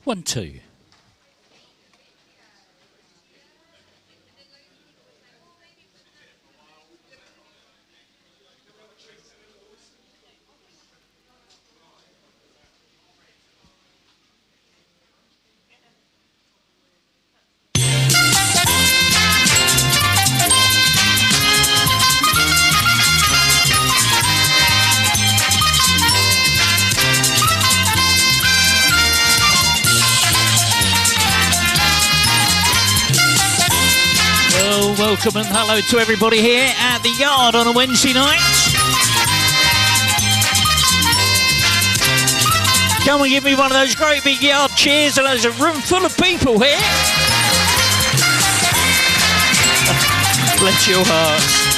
1, 2. Welcome and hello to everybody here at the Yard on a Wednesday night. Come and give me one of those great big Yard cheers, and there's a room full of people here. Bless your hearts.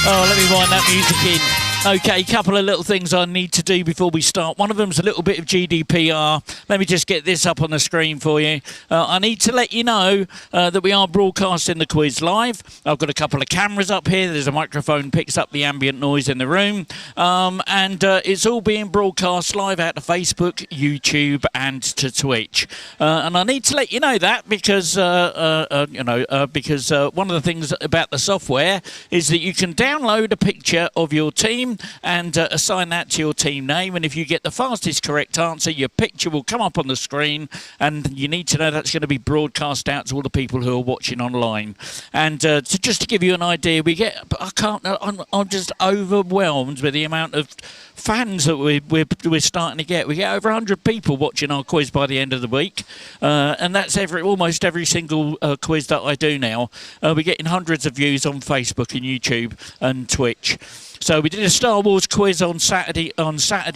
Oh, let me wind that music in. Okay, a couple of little things I need to do before we start. One of them's a little bit of GDPR. Let me just get this up on the screen for you. I need to let you know that we are broadcasting the quiz live. I've got a couple of cameras up here. There's a microphone picks up the ambient noise in the room. And it's all being broadcast live out to Facebook, YouTube, and to Twitch. And I need to let you know that because, because one of the things about the software is that you can download a picture of your team and assign that to your team name, and if you get the fastest correct answer, your picture will come up on the screen, and you need to know that's going to be broadcast out to all the people who are watching online. And just to give you an idea, I'm just overwhelmed with the amount of fans that we're starting to get. We get over 100 people watching our quiz by the end of the week, and that's almost every single quiz that I do now. We're getting hundreds of views on Facebook and YouTube and Twitch. So we did a Star Wars quiz on Saturday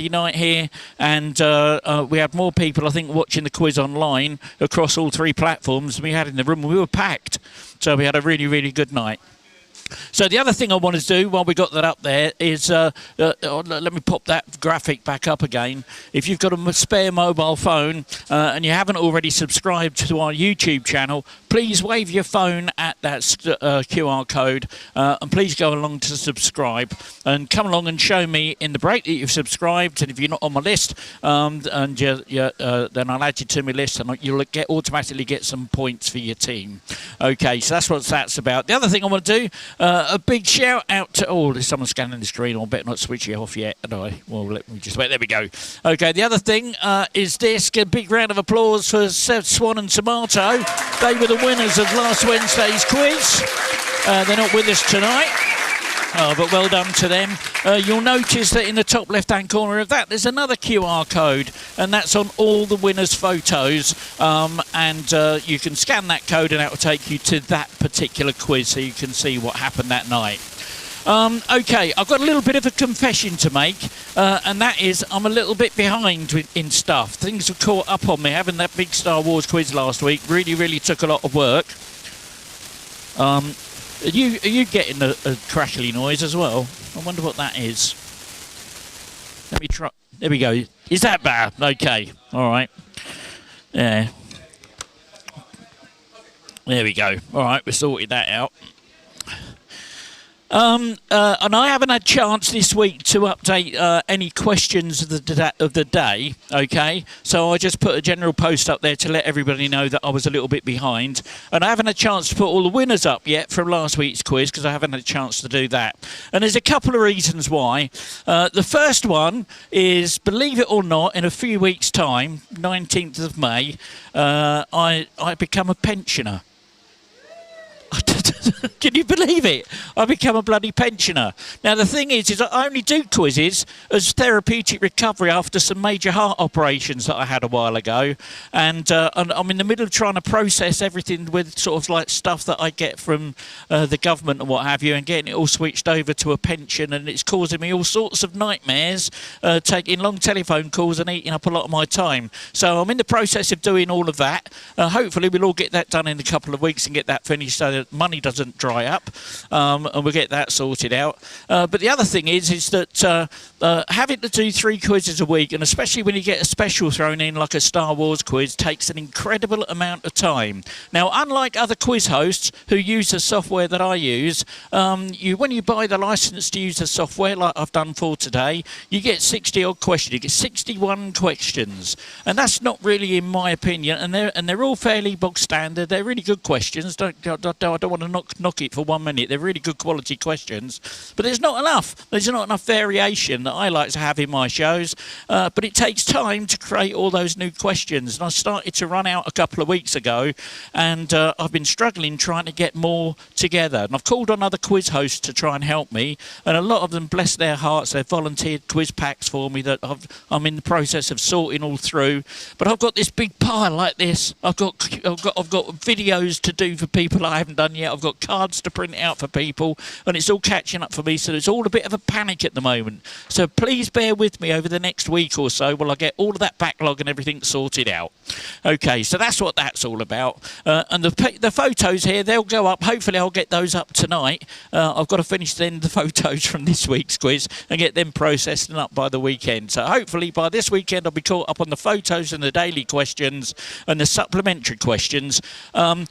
night here, and we had more people, I think, watching the quiz online across all 3 platforms than we had in the room. We were packed, so we had a really, really good night. So the other thing I want to do while we got that up there is, let me pop that graphic back up again. If you've got a spare mobile phone and you haven't already subscribed to our YouTube channel, please wave your phone at that QR code and please go along to subscribe and come along and show me in the break that you've subscribed. And if you're not on my list, then I'll add you to my list and you'll automatically get some points for your team. Okay, so that's what that's about. The other thing I want to do, a big shout out to... Oh, there's someone scanning the screen. I better not switch it off yet. Well, let me just wait. There we go. Okay, the other thing is this. A big round of applause for SwanAndTomato. They were the winners of last Wednesday's quiz. They're not with us tonight. But well done to them. You'll notice that in the top left-hand corner of that, there's another QR code, and that's on all the winners' photos. You can scan that code, and that will take you to that particular quiz, so you can see what happened that night. Okay, I've got a little bit of a confession to make, and that is I'm a little bit behind in stuff. Things have caught up on me. Having that big Star Wars quiz last week really, really took a lot of work. Are you getting a crackly noise as well? I wonder what that is. Let me try. There we go. Is that bad? Okay. All right. Yeah. There we go. All right. We sorted that out. And I haven't had a chance this week to update any questions of the day, okay? So I just put a general post up there to let everybody know that I was a little bit behind. And I haven't had a chance to put all the winners up yet from last week's quiz because I haven't had a chance to do that. And there's a couple of reasons why. The first one is, believe it or not, in a few weeks' time, 19th of May, I become a pensioner. Can you believe it? I become a bloody pensioner. Now, the thing is I only do quizzes as therapeutic recovery after some major heart operations that I had a while ago. And I'm in the middle of trying to process everything with sort of like stuff that I get from the government and what have you, and getting it all switched over to a pension. And it's causing me all sorts of nightmares, taking long telephone calls and eating up a lot of my time. So I'm in the process of doing all of that. Hopefully we'll all get that done in a couple of weeks and get that finished so that money doesn't doesn't dry up, and we'll get that sorted out. But the other thing is that having to do 3 quizzes a week, and especially when you get a special thrown in like a Star Wars quiz, takes an incredible amount of time. Now, unlike other quiz hosts who use the software that I use, when you buy the license to use the software like I've done for today, you get 60 odd questions. You get 61 questions, and that's not really, in my opinion, and they're all fairly bog standard. They're really good questions. I don't want to knock it for 1 minute. They're really good quality questions, but there's not enough. There's not enough variation that I like to have in my shows. But it takes time to create all those new questions, and I started to run out a couple of weeks ago, and I've been struggling trying to get more together. And I've called on other quiz hosts to try and help me, and a lot of them, bless their hearts, they've volunteered quiz packs for me that I'm in the process of sorting all through. But I've got this big pile like this. I've got videos to do for people I haven't done yet. I've got cards to print out for people, and it's all catching up for me, so it's all a bit of a panic at the moment. So please bear with me over the next week or so while I get all of that backlog and everything sorted out. Okay, so that's what that's all about. And the photos here, they'll go up. Hopefully I'll get those up tonight. I've got to finish then the photos from this week's quiz and get them processed and up by the weekend. So hopefully by this weekend I'll be caught up on the photos and the daily questions and the supplementary questions. One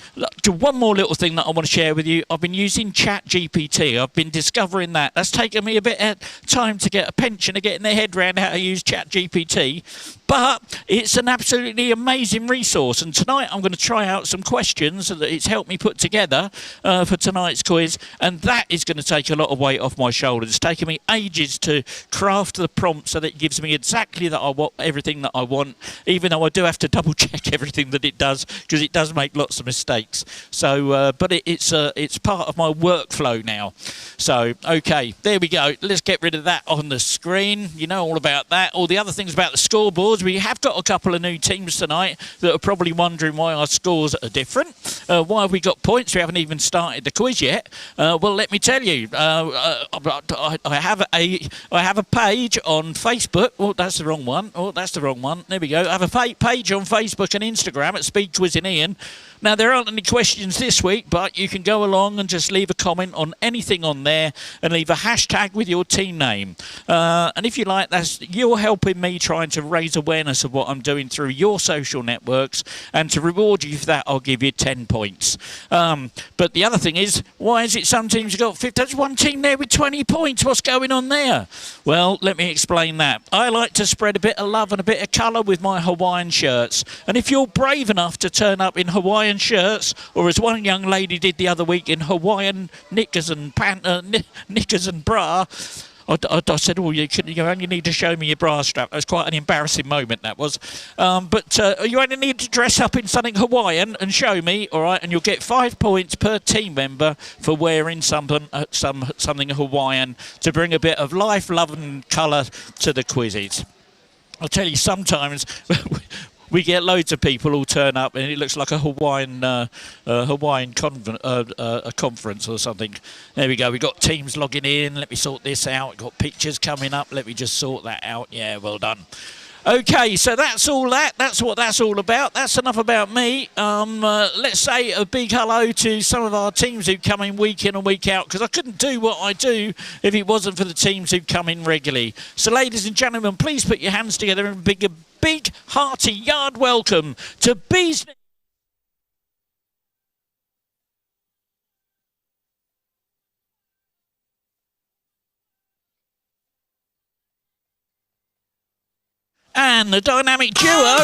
more little thing that I want to share with you. I've been using Chat GPT. I've been discovering that. That's taken me a bit of time to get a pensioner getting their head around how to use Chat GPT. But it's an absolutely amazing resource, and tonight I'm going to try out some questions that it's helped me put together for tonight's quiz, and that is going to take a lot of weight off my shoulders. It's taken me ages to craft the prompt so that it gives me exactly everything that I want, even though I do have to double check everything that it does, because it does make lots of mistakes. So, but it's part of my workflow now. So, okay, there we go. Let's get rid of that on the screen. You know all about that. All the other things about the scoreboards. We have got a couple of new teams tonight that are probably wondering why our scores are different. Why have we got points? We haven't even started the quiz yet. Well, let me tell you, I have a page on Facebook. Oh, that's the wrong one. Oh, that's the wrong one. There we go. I have a page on Facebook and Instagram at Speed Quizzing Ian. Now, there aren't any questions this week, but you can go along and just leave a comment on anything on there and leave a hashtag with your team name. And if you like, you're helping me trying to raise awareness of what I'm doing through your social networks, and to reward you for that, I'll give you 10 points. But the other thing is, why is it some teams have got 50? There's one team there with 20 points. What's going on there? Well, let me explain that. I like to spread a bit of love and a bit of colour with my Hawaiian shirts. And if you're brave enough to turn up in Hawaiian shirts, or as one young lady did the other week, in Hawaiian knickers and knickers and bra, I said, oh, you only need to show me your bra strap. That was quite an embarrassing moment, that was. But you only need to dress up in something Hawaiian and show me, all right, and you'll get 5 points per team member for wearing something Hawaiian to bring a bit of life, love and colour to the quizzes. I'll tell you, sometimes we get loads of people all turn up and it looks like a Hawaiian conference or something. There we go. We've got teams logging in. Let me sort this out. We've got pictures coming up. Let me just sort that out. Yeah, well done. Okay, so that's all that. That's what that's all about. That's enough about me. Let's say a big hello to some of our teams who come in and week out, because I couldn't do what I do if it wasn't for the teams who come in regularly. So, ladies and gentlemen, please put your hands together and a big, hearty yard welcome to Bees. And the dynamic duo.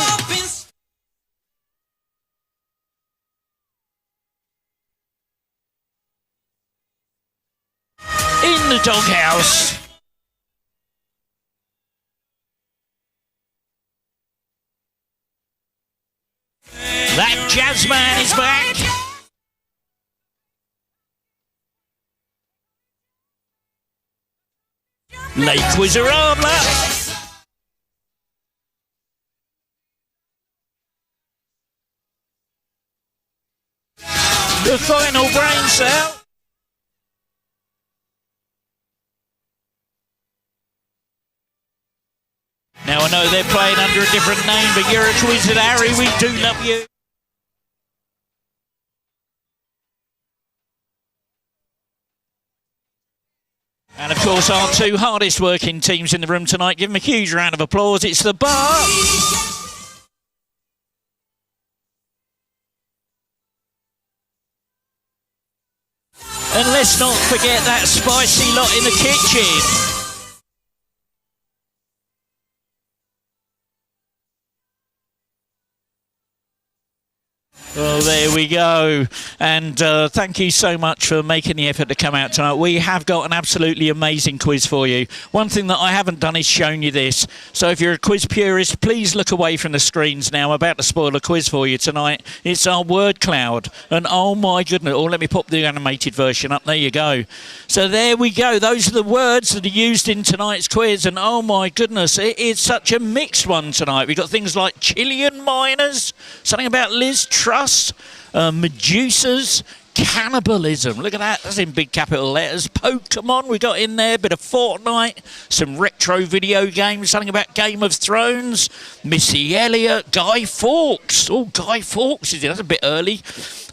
In the doghouse. That jazz man is back. Lake Quizarama. The final brain cell. Now I know they're playing under a different name, but you're a Wizard Harry, we do love you. And of course, our two hardest working teams in the room tonight. Give them a huge round of applause. It's the bar. And let's not forget that spicy lot in the kitchen. Well, there we go. And thank you so much for making the effort to come out tonight. We have got an absolutely amazing quiz for you. One thing that I haven't done is shown you this. So if you're a quiz purist, please look away from the screens now. I'm about to spoil a quiz for you tonight. It's our word cloud. And oh my goodness. Oh, let me pop the animated version up. There you go. So there we go. Those are the words that are used in tonight's quiz. And oh my goodness, it is such a mixed one tonight. We've got things like Chilean miners, something about Liz Truss, Medusas, cannibalism. Look at that. That's in big capital letters. Pokemon we got in there. Bit of Fortnite. Some retro video games. Something about Game of Thrones. Missy Elliott. Guy Fawkes. Oh, Guy Fawkes. That's a bit early.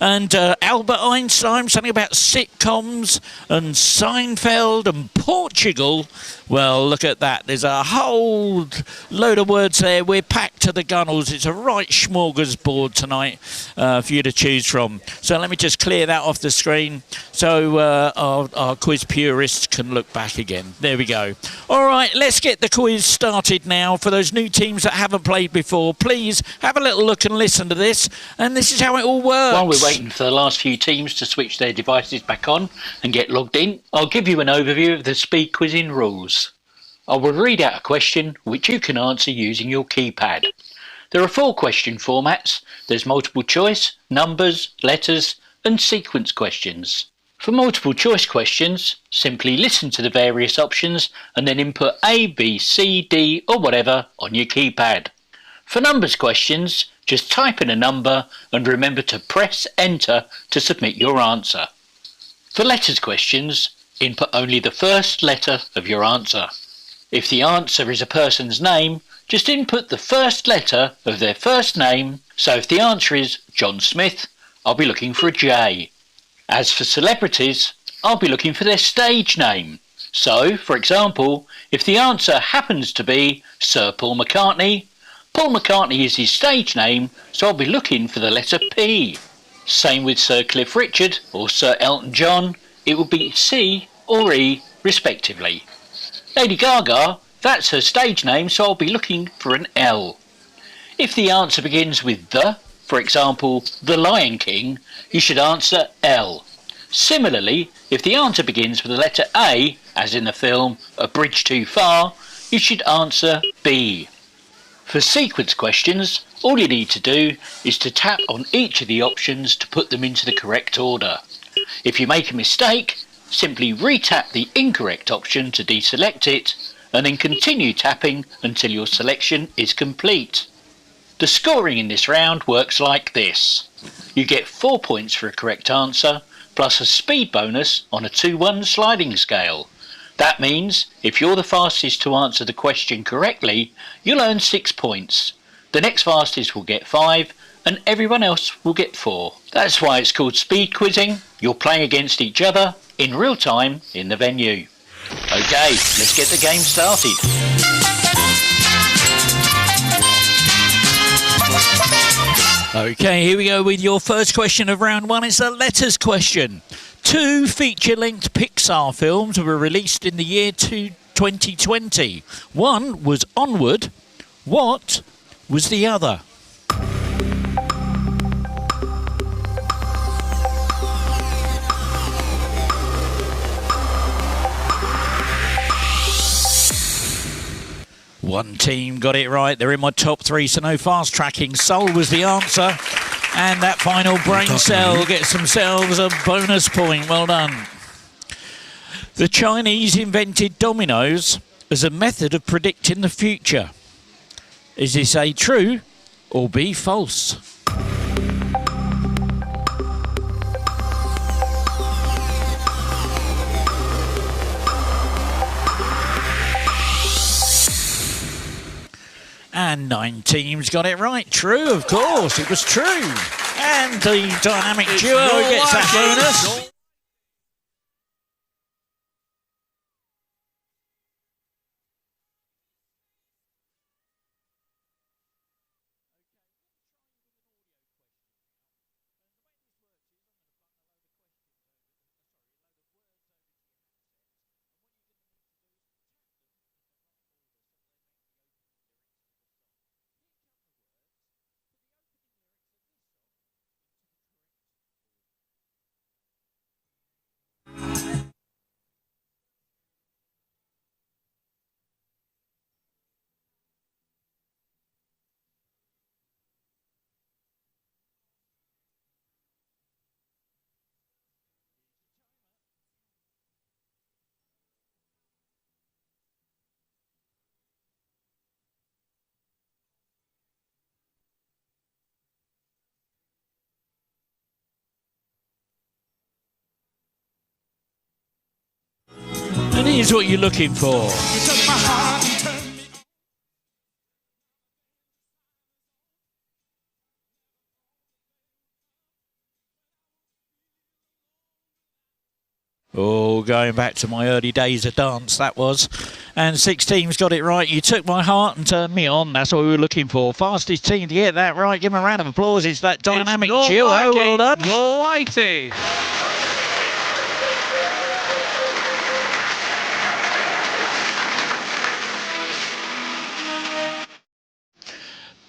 And Albert Einstein. Something about sitcoms. And Seinfeld. And Portugal. Well, look at that. There's a whole load of words there. We're packed to the gunnels. It's a right smorgasbord tonight for you to choose from. So let me just clear that off the screen so our quiz purists can look back again. There we go. All right, let's get the quiz started now. For those new teams that haven't played before, please have a little look and listen to this. And this is how it all works. While we're waiting for the last few teams to switch their devices back on and get logged in, I'll give you an overview of the speed quizzing rules. I will read out a question which you can answer using your keypad. There are 4 question formats. There's multiple choice, numbers, letters, and sequence questions. For multiple choice questions, simply listen to the various options and then input A, B, C, D or whatever on your keypad. For numbers questions, just type in a number and remember to press enter to submit your answer. For letters questions, input only the first letter of your answer. If the answer is a person's name, just input the first letter of their first name. So if the answer is John Smith, I'll be looking for a J. As for celebrities, I'll be looking for their stage name. So, for example, if the answer happens to be Sir Paul McCartney is his stage name, so I'll be looking for the letter P. Same with Sir Cliff Richard or Sir Elton John, it will be C or E respectively. Lady Gaga, that's her stage name, so I'll be looking for an L. If the answer begins with the, for example, The Lion King, you should answer L. Similarly, if the answer begins with the letter A, as in the film A Bridge Too Far, you should answer B. For sequence questions, all you need to do is to tap on each of the options to put them into the correct order. If you make a mistake, simply re-tap the incorrect option to deselect it, and then continue tapping until your selection is complete. The scoring in this round works like this. You get 4 points for a correct answer, plus a speed bonus on a 2-1 sliding scale. That means if you're the fastest to answer the question correctly, you'll earn 6 points. The next fastest will get 5, and everyone else will get 4. That's why it's called speed quizzing. You're playing against each other in real time in the venue. Okay, let's get the game started. Okay, here we go with your first question of round 1. It's a letters question. 2 feature-length Pixar films were released in the year 2020. One was Onward. What was the other? One team got it right. They're in my top 3, so no fast tracking. Soul was the answer. And that final brain cell gets themselves a bonus point. Well done. The Chinese invented dominoes as a method of predicting the future. Is this A, true, or B, false? And 9 teams got it right. True, of course, it was true. And the dynamic duo gets that bonus. Here's what you're looking for. You took my heart and turned me. Oh, going back to my early days of dance, that was. And 6 teams got it right. You took my heart and turned me on. That's what we were looking for. Fastest team to get that right. Give them a round of applause. It's that dynamic duo. Well done. Righty.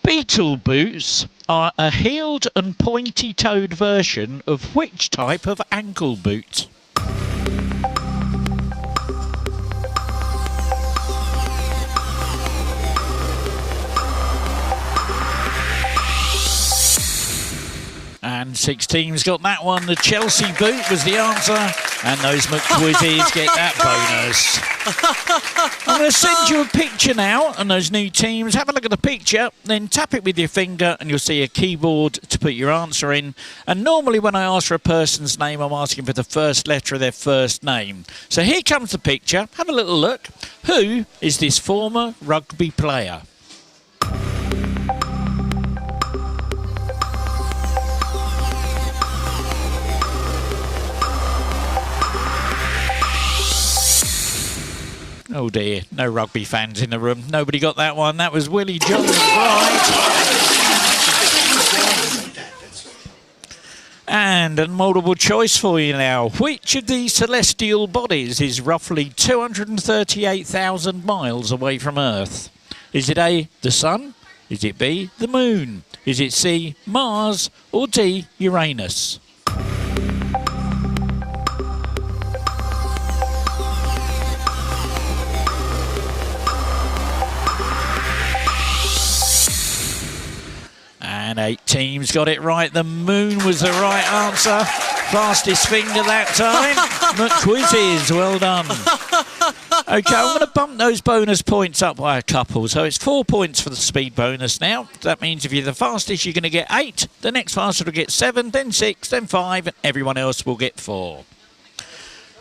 Beetle boots are a heeled and pointy-toed version of which type of ankle boot? And 6 teams got that one. The Chelsea boot was the answer. And those McQuizzies get that bonus. I'm going to send you a picture now. And those new teams, have a look at the picture. Then tap it with your finger and you'll see a keyboard to put your answer in. And normally when I ask for a person's name, I'm asking for the first letter of their first name. So here comes the picture. Have a little look. Who is this former rugby player? Oh dear, no rugby fans in the room. Nobody got that one. That was Willie John. Right. And a multiple choice for you now. Which of these celestial bodies is roughly 238,000 miles away from Earth? Is it A, the Sun? Is it B, the Moon? Is it C, Mars? Or D, Uranus? And 8 teams got it right. The Moon was the right answer. Fastest finger that time. McQuizzies, well done. OK, I'm going to bump those bonus points up by a couple. So it's 4 points for the speed bonus now. That means if you're the fastest, you're going to get 8. The next fastest will get 7, then 6, then 5, and everyone else will get 4.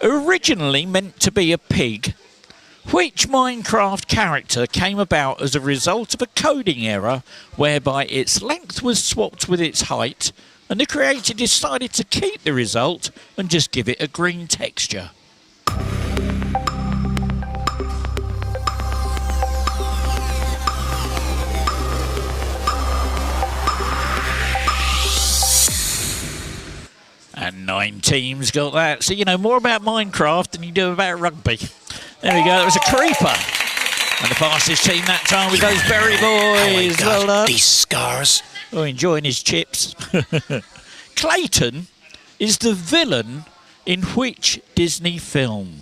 Originally meant to be a pig, which Minecraft character came about as a result of a coding error whereby its length was swapped with its height, and the creator decided to keep the result and just give it a green texture? And 9 teams got that. So you know more about Minecraft than you do about rugby. There we go, that was a creeper. And the fastest team that time was those Berry Boys. Well done. These scars. Oh, enjoying his chips. Clayton is the villain in which Disney film?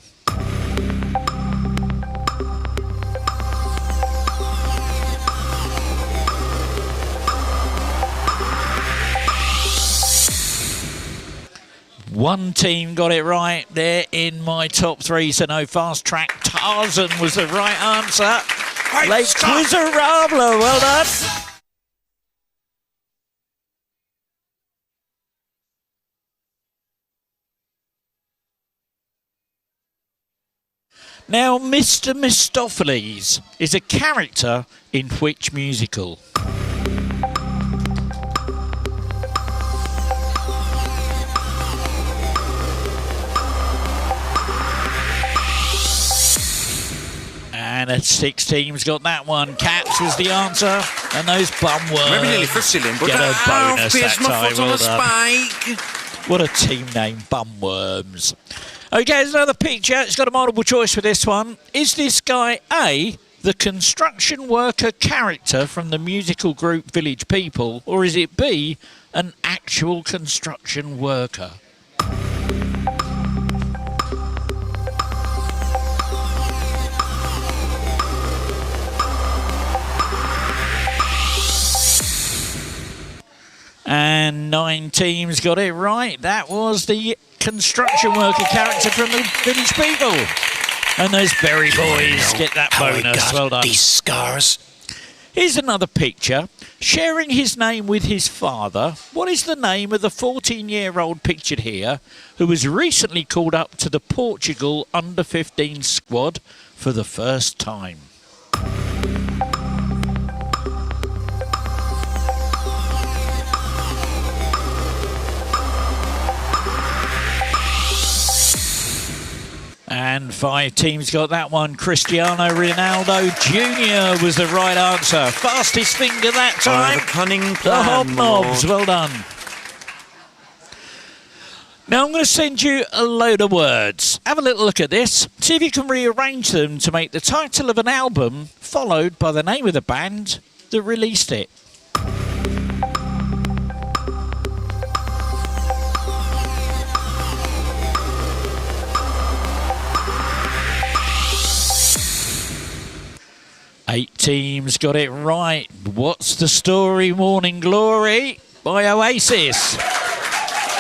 One team got it right. They're in my top 3, so no fast track. Tarzan was the right answer. Lake Quizzarabla, well done. Now, Mr. Mistopheles is a character in which musical? And 6 teams got that one. Cats was the answer. And those bumworms get a bonus that time. Well done. What a team name, bumworms. OK, there's another picture. It's got a multiple choice for this one. Is this guy A, the construction worker character from the musical group Village People, or is it B, an actual construction worker? And 9 teams got it right. That was the construction worker character from the Village People. And those Berry Boys get that bonus. Well done. These scars. Here's another picture. Sharing his name with his father. What is the name of the 14-year-old pictured here who was recently called up to the Portugal under-15 squad for the first time? And 5 teams got that one. Cristiano Ronaldo Jr. was the right answer. Fastest finger that time. The cunning The plan, hobnobs. Well done. Now I'm going to send you a load of words. Have a little look at this. See if you can rearrange them to make the title of an album followed by the name of the band that released it. Eight teams got it right. What's the Story? Morning Glory by Oasis.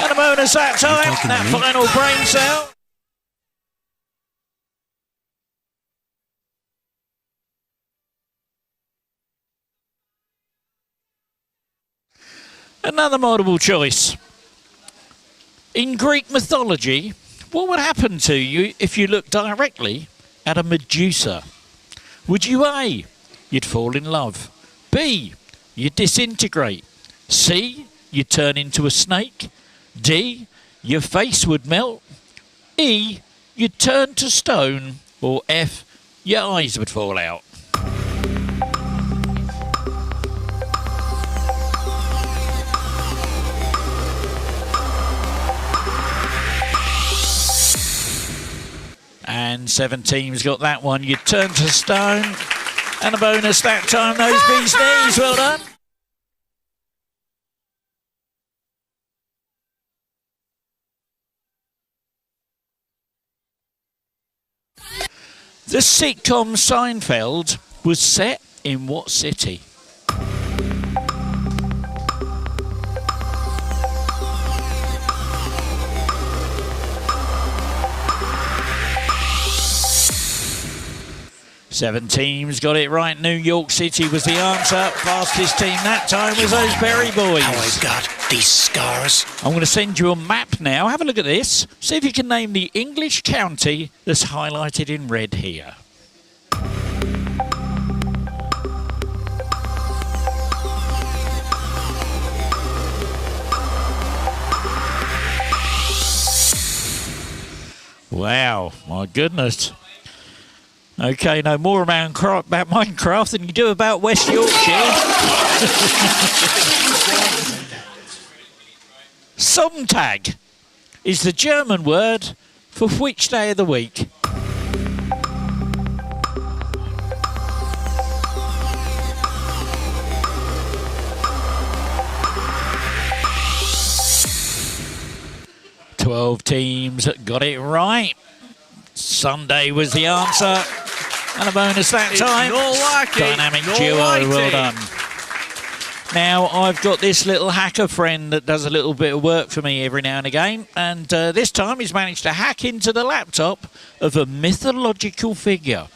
And a bonus that time, that final brain cell. Another multiple choice. In Greek mythology, what would happen to you if you looked directly at a Medusa? Would you A, you'd fall in love, B, you'd disintegrate, C, you'd turn into a snake, D, your face would melt, E, you'd turn to stone, or F, your eyes would fall out? And 7 teams got that one. You turn to stone. And a bonus that time, those bees knees. Well done. The sitcom Seinfeld was set in what city? Seven teams got it right. New York City was the answer. Fastest team that time was those Berry Boys. How I've got these scars. I'm going to send you a map now. Have a look at this. See if you can name the English county that's highlighted in red here. Wow, my goodness. Okay, know more about Minecraft than you do about West Yorkshire. Sonntag is the German word for which day of the week? Twelve teams got it right. Sunday was the answer. And a bonus that time. Dynamic duo, well done. Now, I've got this little hacker friend that does a little bit of work for me every now and again. And this time he's managed to hack into the laptop of a mythological figure.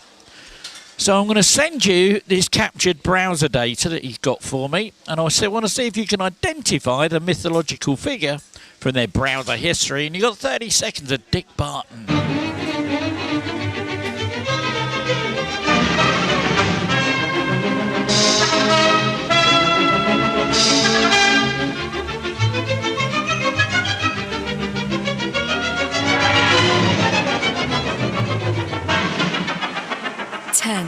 So I'm going to send you this captured browser data that he's got for me. And I want to see if you can identify the mythological figure from their browser history. And you've got 30 seconds of Dick Barton. 10.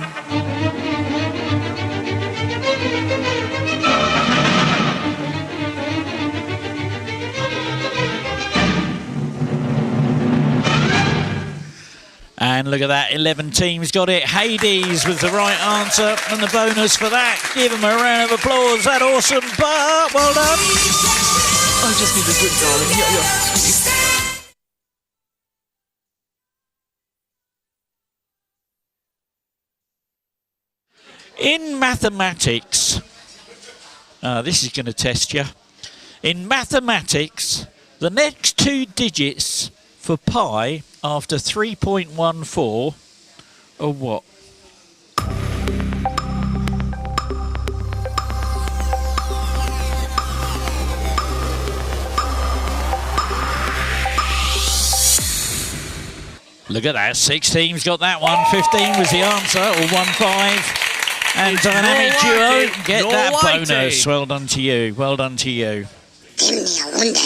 And look at that, 11 teams got it. Hades was the right answer, and the bonus for that. Give them a round of applause. That awesome part. Well done. I just need a good darling. In mathematics, this is going to test you. In mathematics, the next 2 digits for pi after 3.14 are what? Look at that. 6 teams got that one. 15 was the answer, or 1-5. And Dynamic Duo get that bonus. Well done to you. Well done to you.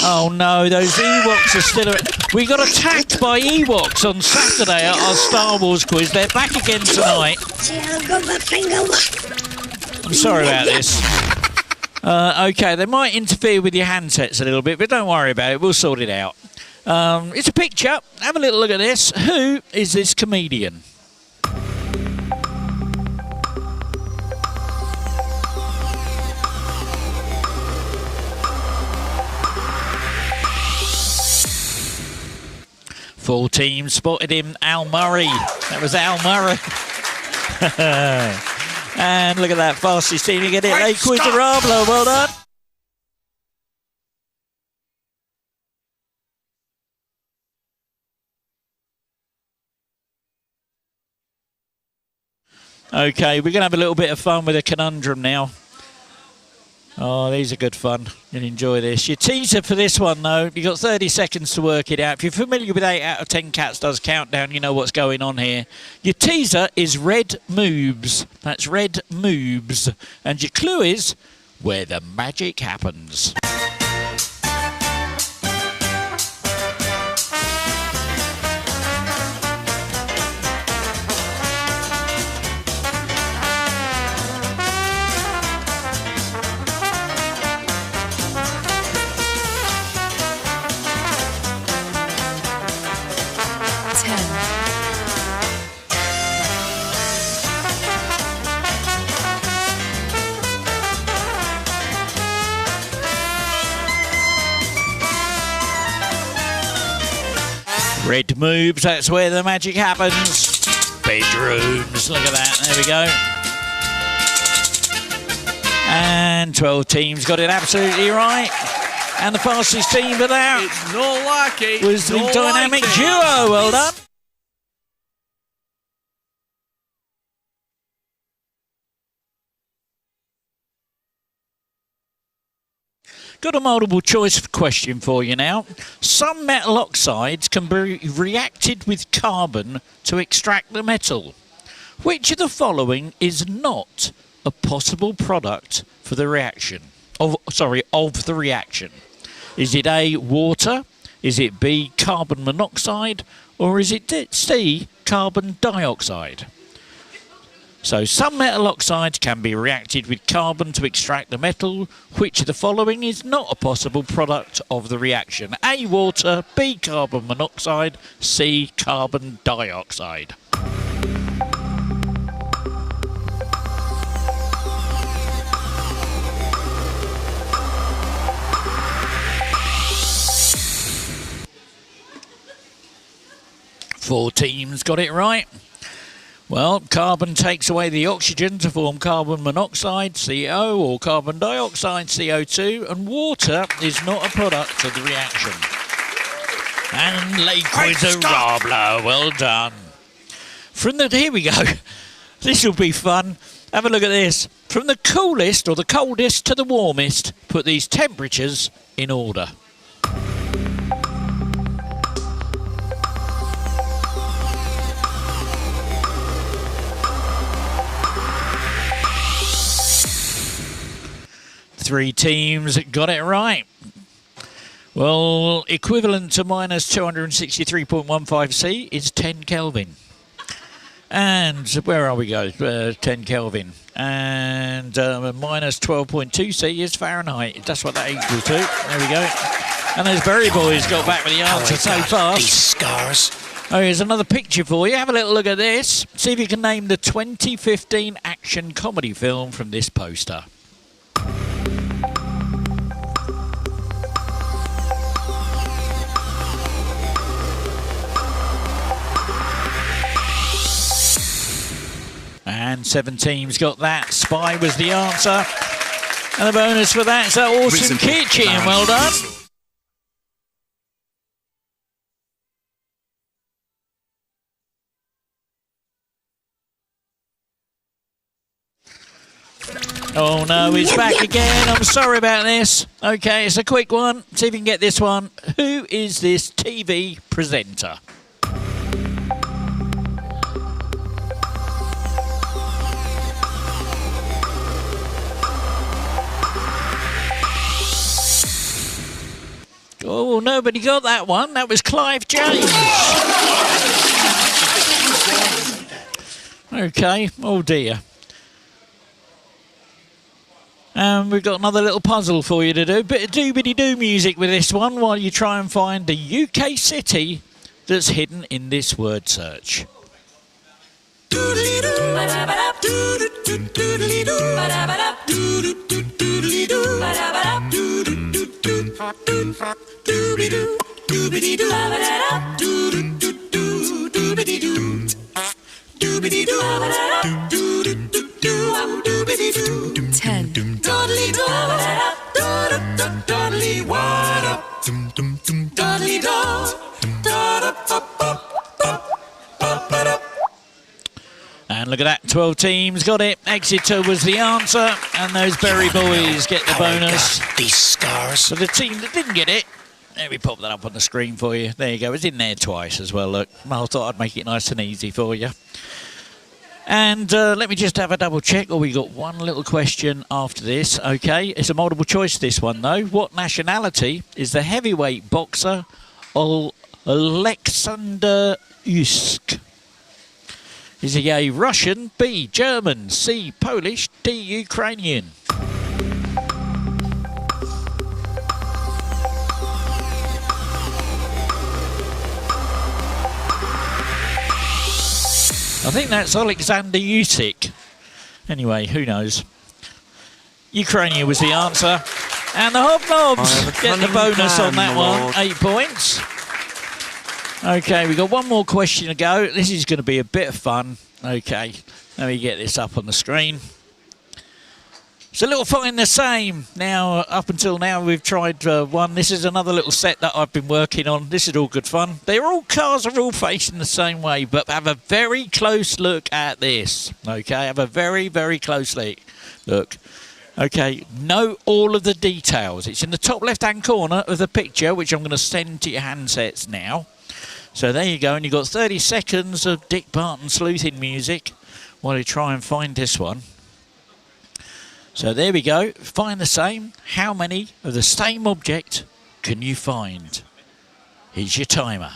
Oh no, those Ewoks are still... We got attacked by Ewoks on Saturday at our Star Wars quiz. They're back again tonight. I'm sorry about this. Okay, they might interfere with your handsets a little bit, but don't worry about it. We'll sort it out. It's a picture. Have a little look at this. Who is this comedian? Full team spotted him, Al Murray. That was Al Murray. And look at that, fastest team to get it. Hey, Quizarablo, well done. Okay, we're going to have a little bit of fun with a conundrum now. Oh, these are good fun. You'll enjoy this. Your teaser for this one, though, you've got 30 seconds to work it out. If you're familiar with 8 out of 10 Cats Does Countdown, you know what's going on here. Your teaser is red moves. That's red moves. And your clue is where the magic happens. Red moves, that's where the magic happens. Bedrooms, look at that, there we go. And 12 teams got it absolutely right. And the fastest team for that was the Dynamic Duo, well done. Got a multiple choice question for you now. Some metal oxides can be reacted with carbon to extract the metal. Which of the following is not a possible product for the reaction? Of the reaction. Is it A, water? Is it B, carbon monoxide? Or is it C, carbon dioxide? So some metal oxides can be reacted with carbon to extract the metal. Which of the following is not a possible product of the reaction? A, water, B, carbon monoxide, C, carbon dioxide. Four teams got it right. Well, carbon takes away the oxygen to form carbon monoxide, CO, or carbon dioxide, CO2, and water is not a product of the reaction. And Le Quizarablo, well done. Here we go. This will be fun. Have a look at this. From the coolest or the coldest to the warmest, put these temperatures in order. Three teams got it right. Well, equivalent to minus 263.15 C is 10 Kelvin. And where are we go? 10 Kelvin. And minus 12.2 C is Fahrenheit. That's what that equals to. There we go. And those Berry Boys got back with the answer so fast. These scars. Oh, here's another picture for you. Have a little look at this. See if you can name the 2015 action comedy film from this poster. And 7 teams got that. Spy was the answer. And the bonus for that is that awesome kitchen. Well done. Oh no, he's back again. I'm sorry about this. Okay, it's a quick one. See if you can get this one. Who is this TV presenter? Oh, nobody got that one. That was Clive James. Okay, oh dear. And we've got another little puzzle for you to do. Bit of doobity-doo music with this one while you try and find the UK city that's hidden in this word search. And look at that, 12 teams got it. Exeter was the answer, and those Berry boys get the bonus. These scars. So the team that didn't get it, let me pop that up on the screen for you. There you go, it's in there twice as well, look. I thought I'd make it nice and easy for you. And let me just have a double check. Oh, we got one little question after this. Okay, it's a multiple choice, this one, though. What nationality is the heavyweight boxer Alexander Usyk? Is he A, Russian, B, German, C, Polish, D, Ukrainian? I think that's Alexander Usyk. Anyway, who knows? Ukrainian was the answer. And the Hobnobs get the bonus on that one. 8 points. Okay, we've got one more question to go. This is going to be a bit of fun. Okay, let me get this up on the screen. It's a little find the same. Now, up until now, we've tried one. This is another little set that I've been working on. This is all good fun. Cars are all facing the same way, but have a very close look at this. Okay, have a very, very close look. Okay, note all of the details. It's in the top left-hand corner of the picture, which I'm going to send to your handsets now. So there you go, and you've got 30 seconds of Dick Barton sleuthing music while you try and find this one. So there we go, find the same. How many of the same object can you find? Here's your timer.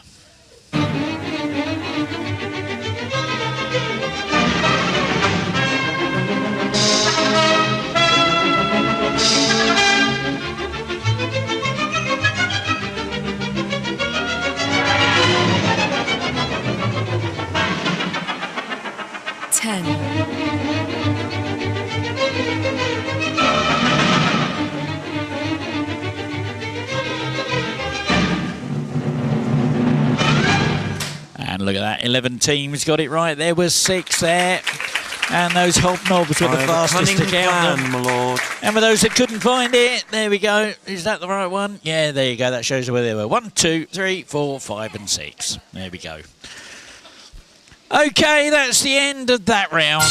And look at that, 11 teams got it right. There was 6 there. And those Hobnobs were the fastest to count them. My lord. And for those that couldn't find it, there we go. Is that the right one? Yeah, there you go. That shows where they were. 1, 2, 3, 4, 5 and 6. There we go. Okay, that's the end of that round.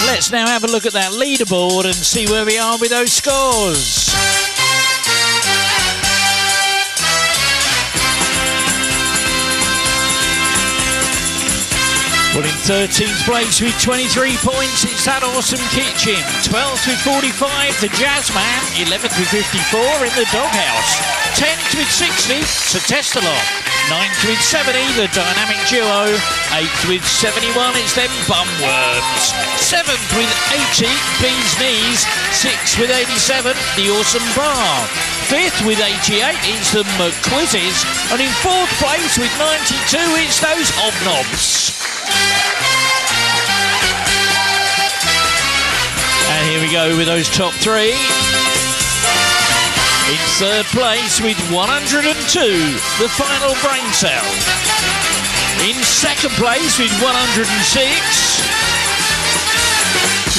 Let's now have a look at that leaderboard and see where we are with those scores. Well, in 13th place with 23 points, it's That Awesome Kitchen. 12th with 45, The Jazzman. 11th with 54 in The Doghouse. 10th with 60, Sir Testalot. 9th with 70, The Dynamic Duo. 8th with 71, it's them Bumworms. 7th with 80, Bee's Knees. 6th with 87, The Awesome Bar. 5th with 88, it's the McQuizzes. And in 4th place with 92, it's those Hobnobs. And here we go with those top 3. In 3rd place with 102, The Final Brain Cell. In 2nd place with 106,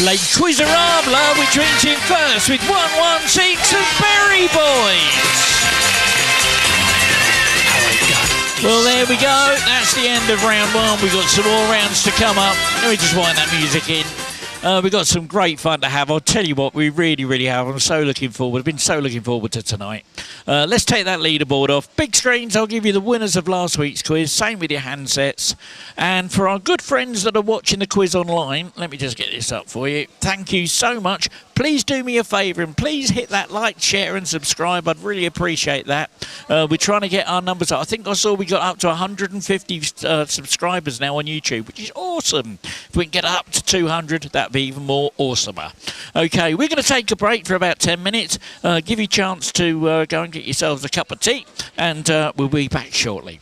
Les Quizarabla, which went in 1st with 116, The Berry Boys. Well, there we go. That's the end of round 1. We've got some more rounds to come up. Let me just wind that music in. We've got some great fun to have. I'll tell you what, we really, really have. I'm so looking forward. I've been so looking forward to tonight. Let's take that leaderboard off. Big screens, I'll give you the winners of last week's quiz. Same with your handsets. And for our good friends that are watching the quiz online, let me just get this up for you. Thank you so much. please do me a favour and please hit that like, share and subscribe. I'd really appreciate that. We're trying to get our numbers up. I think I saw we got up to 150 subscribers now on YouTube, which is awesome. If we can get up to 200, that'd be even more awesomer. Okay, we're going to take a break for about 10 minutes, give you a chance to go and get yourselves a cup of tea, and we'll be back shortly.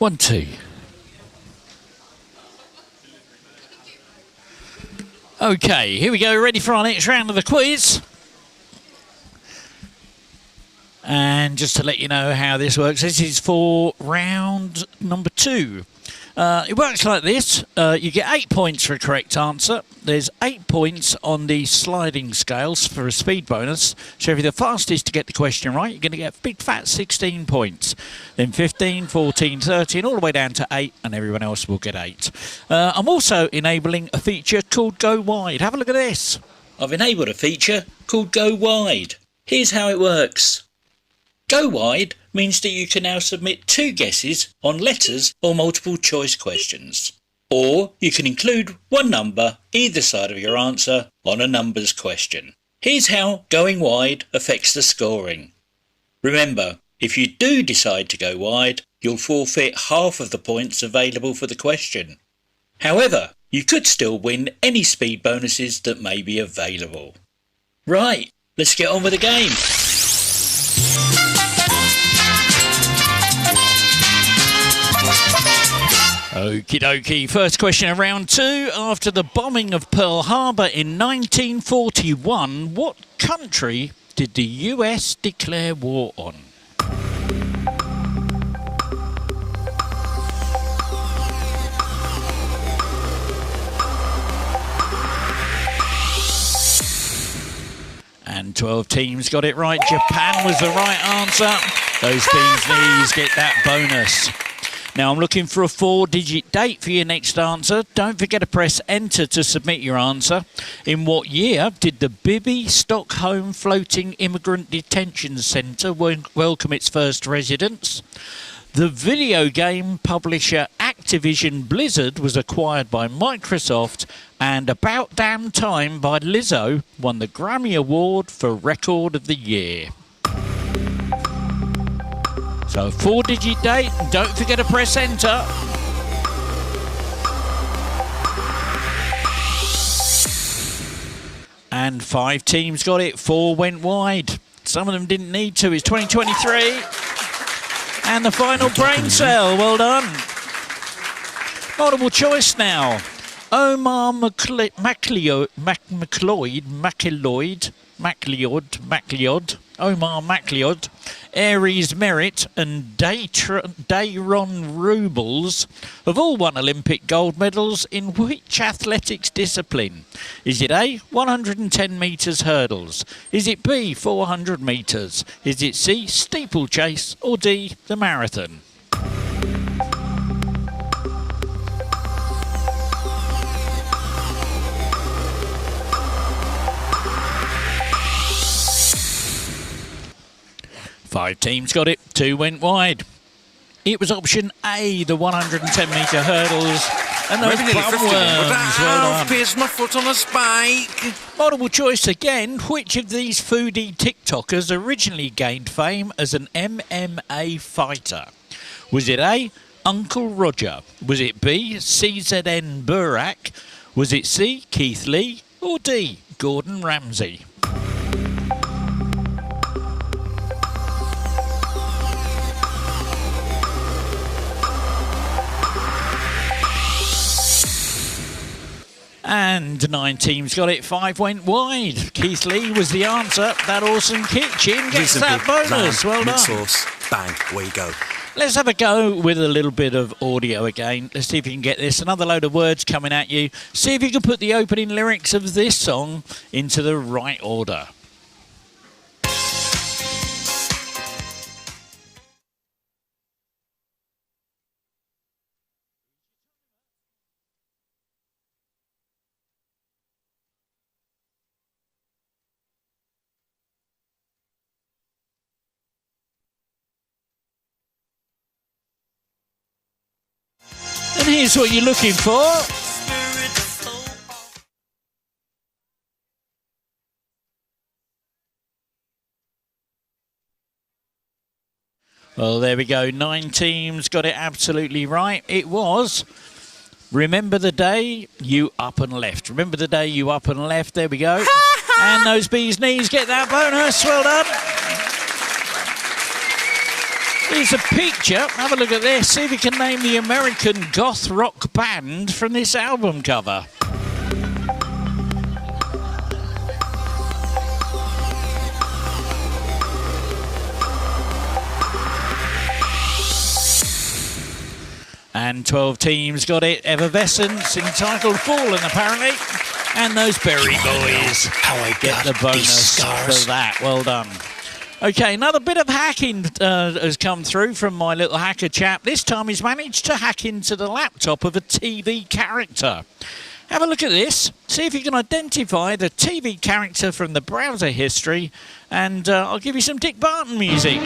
1, 2. Okay, here we go. Ready for our next round of the quiz. And just to let you know how this works, this is for round number 2. It works like this. You get 8 points for a correct answer. There's 8 points on the sliding scales for a speed bonus. So if you're the fastest to get the question right, you're going to get a big fat 16 points. Then 15, 14, 13, all the way down to 8, and everyone else will get 8. I'm also enabling a feature called Go Wide. Have a look at this. I've enabled a feature called Go Wide. Here's how it works. Go Wide means that you can now submit 2 guesses on letters or multiple choice questions. Or you can include 1 number either side of your answer on a numbers question. Here's how going wide affects the scoring. Remember, if you do decide to go wide, you'll forfeit half of the points available for the question. However, you could still win any speed bonuses that may be available. Right, let's get on with the game. Okie dokie, first question of round 2. After the bombing of Pearl Harbor in 1941, what country did the US declare war on? And 12 teams got it right. Japan was the right answer. Those bees knees get that bonus. Now I'm looking for a 4-digit date for your next answer. Don't forget to press enter to submit your answer. In what year did the Bibi Stockholm Floating Immigrant Detention Centre welcome its first residents? The video game publisher Activision Blizzard was acquired by Microsoft, and About Damn Time by Lizzo won the Grammy Award for Record of the Year. So 4-digit date, and don't forget to press enter. And 5 teams got it, 4 went wide. Some of them didn't need to. It's 2023. And the final brain cell, well done. Multiple choice now. Omar MacLeod, Omar MacLeod, Aries Merritt and Dayron Rubles have all won Olympic gold medals in which athletics discipline? Is it A, 110 metres hurdles? Is it B, 400 metres? Is it C, steeplechase? Or D, the marathon? Five teams got it, 2 went wide. It was option A, the 110 metre hurdles. And those bumworms, well done. Pierced my foot on a spike. Multiple choice again. Which of these foodie TikTokers originally gained fame as an MMA fighter? Was it A, Uncle Roger? Was it B, CZN Burak? Was it C, Keith Lee? Or D, Gordon Ramsay? And 9 teams got it, 5 went wide. Keith Lee was the answer. That awesome kitchen gets that bonus. Well done. Sauce. Bang, away you go. Let's have a go with a little bit of audio again. Let's see if you can get this. Another load of words coming at you. See if you can put the opening lyrics of this song into the right order. And here's what you're looking for. Well, there we go. 9 teams got it absolutely right. It was Remember the Day You Up and Left. Remember the Day You Up and Left. There we go. And those bees knees get that bonus. Well done. Here's a picture. Have a look at this. See if you can name the American goth rock band from this album cover. And 12 teams got it. Effervescence, entitled Fallen, apparently. And those Berry Boys how I get the bonus for that. Well done. Okay, another bit of hacking has come through from my little hacker chap. This time he's managed to hack into the laptop of a TV character. Have a look at this. See if you can identify the TV character from the browser history. And I'll give you some Dick Barton music.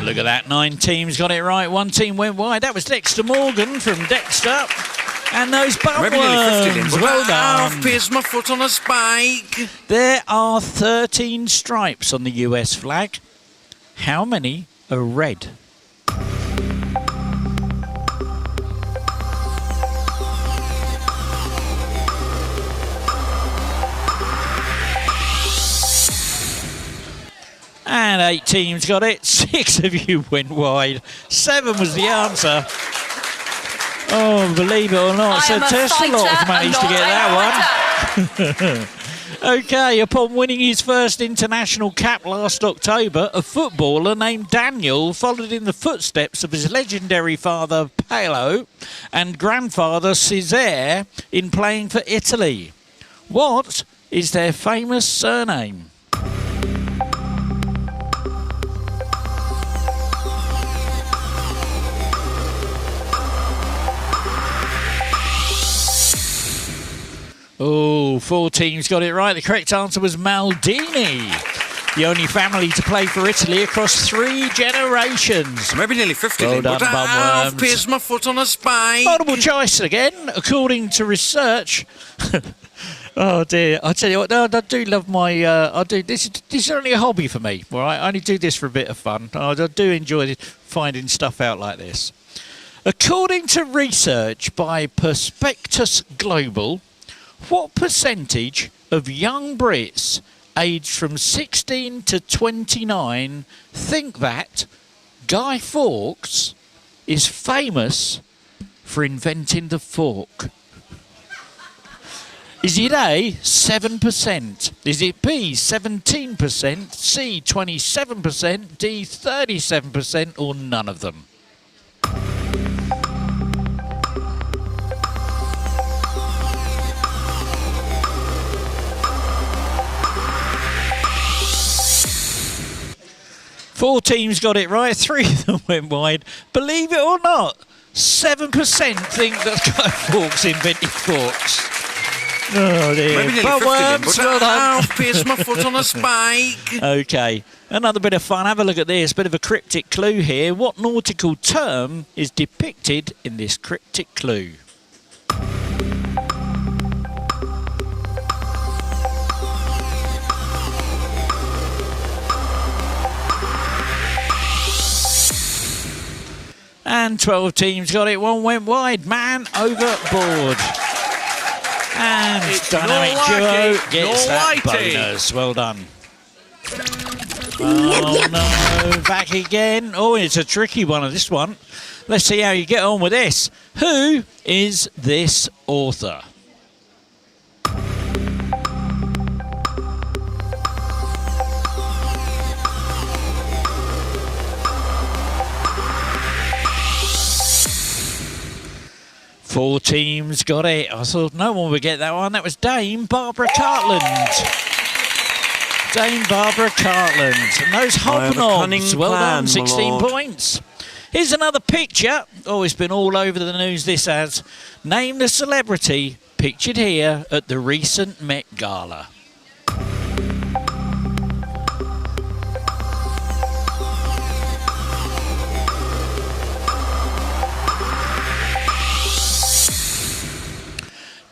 Look at that, 9 teams got it right. 1 team went wide. That was Dexter Morgan from Dexter. And those bumworms, well done. I've pierced my foot on a spike. There are 13 stripes on the US flag. How many are red? And 8 teams got it. 6 of you went wide. 7 was the answer. Oh, believe it or not, so Tesla have managed to get that one. Okay, upon winning his first international cap last October, a footballer named Daniel followed in the footsteps of his legendary father Paolo and grandfather Cesare in playing for Italy. What is their famous surname? Oh, 4 teams got it right. The correct answer was Maldini. The only family to play for Italy across 3 generations. Maybe nearly 50. Well done, but I've bumworms. pierced my foot on a spike. Multiple choice again, according to research. Oh dear! I tell you what, no, I do love my. I do this. This is only a hobby for me. All right, I only do this for a bit of fun. I do enjoy finding stuff out like this. According to research by Perspectus Global, what percentage of young Brits aged from 16 to 29 think that Guy Fawkes is famous for inventing the fork? Is it A, 7%? Is it B, 17%? C, 27%? D, 37%? Or none of them? Four teams got it right, 3 of them went wide. Believe it or not, 7% think that Guy Fawkes invented forks. Oh dear. Maybe nearly 50 Bumworms, well done. I've pierced my foot on a spike. Okay, another bit of fun. Have a look at this. Bit of a cryptic clue here. What nautical term is depicted in this cryptic clue? And 12 teams got it. 1 went wide. Man overboard. And It's Dynamic no Duo lighting, gets no that lighting. bonus. Well done. Oh no, back again. Oh, it's a tricky one of this one. Let's see how you get on with this. Who is this author? Four teams got it. I thought no one would get that one. That was Dame Barbara Cartland. Dame Barbara Cartland. And those hobnobs, well done, 16 points. Here's another picture. Oh, it's been all over the news, this has. Name the celebrity pictured here at the recent Met Gala.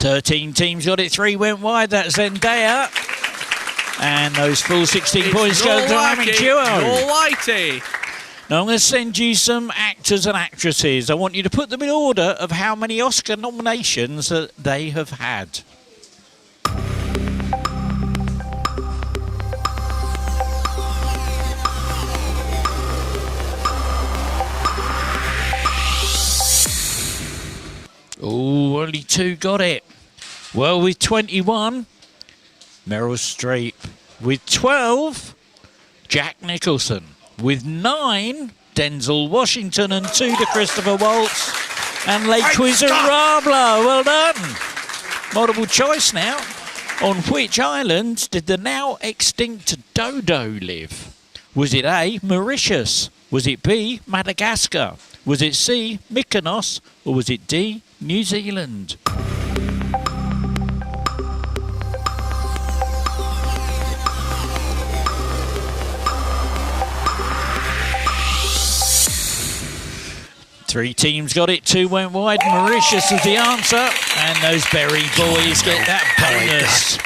13 teams got it, 3 went wide. That's Zendaya. And those full 16 points go to Dynamic Duo. Alrighty. Now I'm going to send you some actors and actresses. I want you to put them in order of how many Oscar nominations that they have had. Oh, only 2 got it. Well, with 21, Meryl Streep. With 12, Jack Nicholson. With 9, Denzel Washington, and 2 to Christopher Waltz and Les Miserables. Well done. Multiple choice now. On which island did the now extinct dodo live? Was it A, Mauritius? Was it B, Madagascar? Was it C, Mykonos? Or was it D, New Zealand? Three teams got it, 2 went wide. Mauritius is the answer, and those Berry boys get that bonus.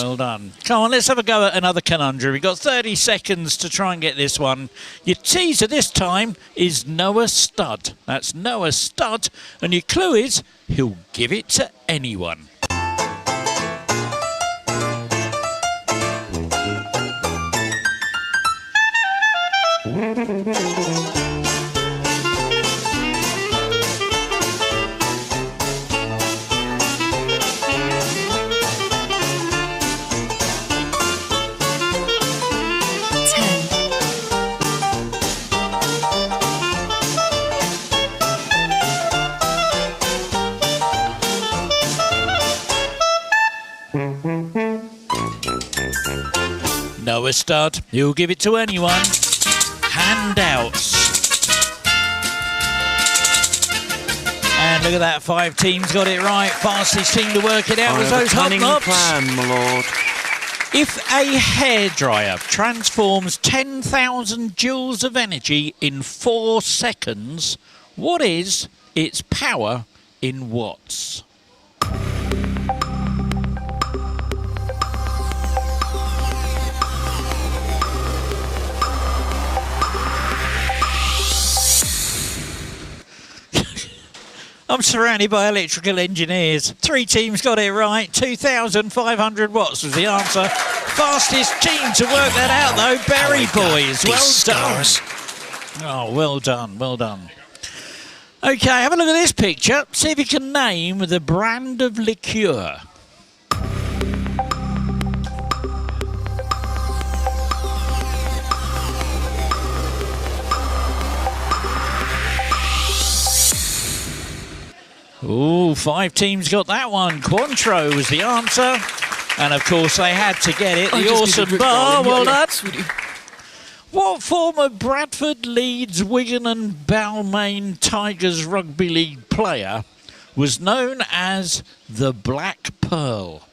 Well done. Come on, let's have a go at another conundrum. We've got 30 seconds to try and get this one. Your teaser this time is Noah Studd. That's Noah Studd, and your clue is he'll give it to anyone. Noah Studd, he'll give it to anyone. Handouts. And look at that, 5 teams got it right. Fastest team to work it out was those Hobnobs. Plan, my lord. If a hairdryer transforms 10,000 joules of energy in 4 seconds, what is its power in watts? I'm surrounded by electrical engineers. 3 teams got it right. 2,500 watts was the answer. Fastest team to work that out, though. Berry boys. Well done. Oh, well done. Well done. OK, have a look at this picture. See if you can name the brand of liqueur. Ooh, 5 teams got that one. Cointreau was the answer. And, of course, they had to get it. The awesome bar. Well done. What former Bradford, Leeds, Wigan and Balmain Tigers rugby league player was known as the Black Pearl?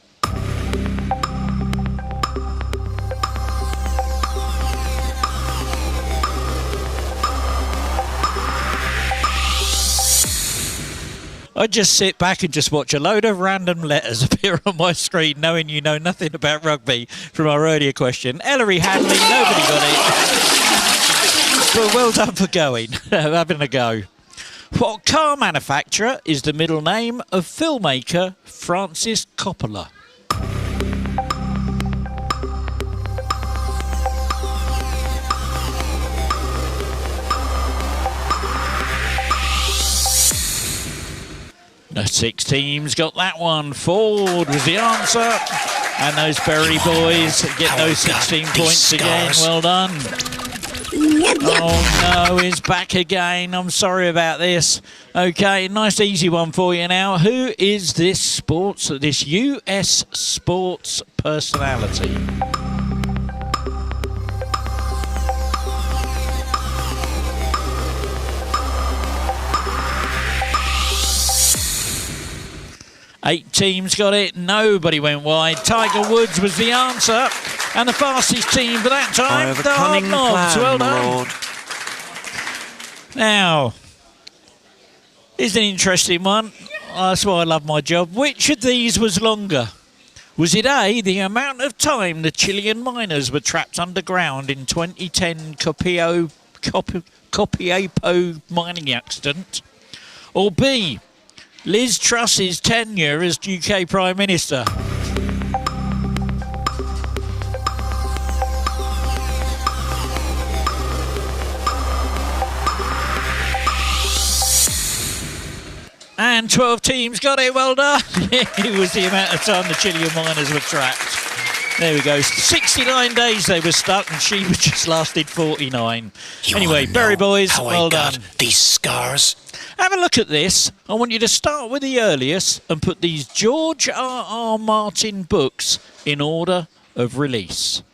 I just sit back and just watch a load of random letters appear on my screen, knowing you know nothing about rugby from our earlier question. Ellery Hadley, nobody got it. But well done for going, having a go. What car manufacturer is the middle name of filmmaker Francis Coppola? The 6 teams got that one. Ford was the answer. And those Berry boys get those 16 points again. Well done. Oh no, he's back again. I'm sorry about this. Okay, nice easy one for you now. Who is this US sports personality? Eight teams got it. Nobody went wide. Tiger Woods was the answer. And the fastest team for that time, the Hobnobs. Well done. Lord. Now, here's an interesting one. That's why I love my job. Which of these was longer? Was it A, the amount of time the Chilean miners were trapped underground in 2010 Copiapo mining accident? Or B, Liz Truss's tenure as UK Prime Minister? And 12 teams got it, well done. It was the amount of time the Chilean miners were trapped. There we go. 69 days they were stuck, and she just lasted 49. Anyway, Berry Boys, well done. These scars. Have a look at this. I want you to start with the earliest and put these George R.R. Martin books in order of release.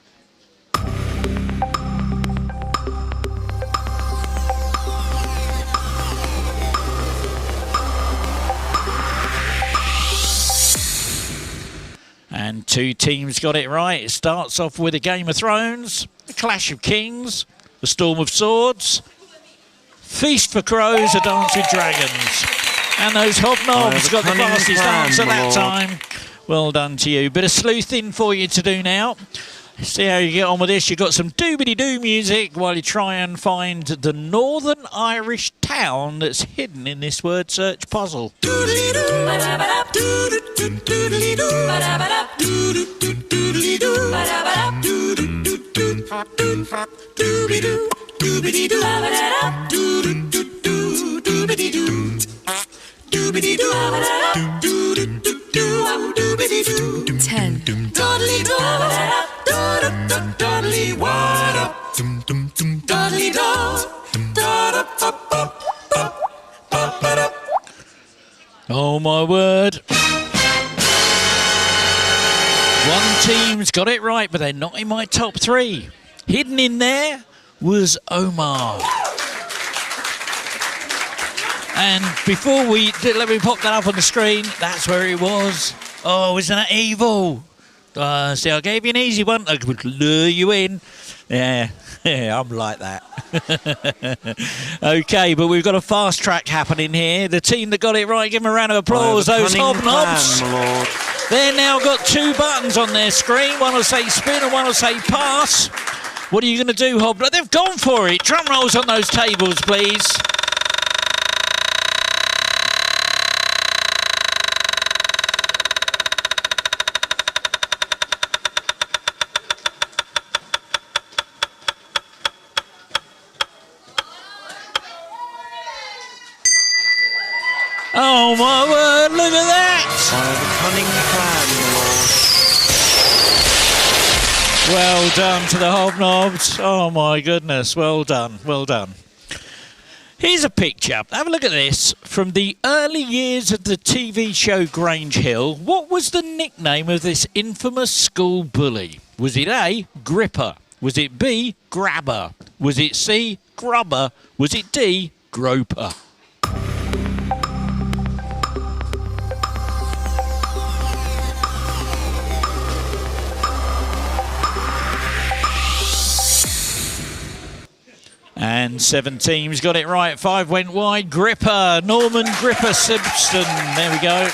And 2 teams got it right. It starts off with a Game of Thrones, a Clash of Kings, a Storm of Swords, Feast for Crows, a Dance with Dragons. And those hobnobs got the fastest answer that time. Well done to you. Bit of sleuthing for you to do now. See how you get on with this. You've got some doobity-doo music while you try and find the Northern Irish town that's hidden in this word search puzzle. Oh my word. One team's got it right, but they're not in my top 3. Hidden in there was Omar. And before let me pop that up on the screen, that's where it was. Oh, isn't that evil? See, I gave you an easy one. I could lure you in. Yeah, I'm like that. Okay, but we've got a fast track happening here. The team that got it right, give them a round of applause. Those hobnobs. They've now got 2 buttons on their screen. One will say spin and one will say pass. What are you going to do, Hobler? They've gone for it. Drum rolls on those tables, please. Oh my word, look at that! Well done to the hobnobs. Oh my goodness, well done, well done. Here's a picture. Have a look at this. From the early years of the TV show Grange Hill, what was the nickname of this infamous school bully? Was it A, Gripper? Was it B, Grabber? Was it C, Grubber? Was it D, Groper? And 7 teams got it right. 5 went wide. Gripper, Norman Gripper Simpson. There we go.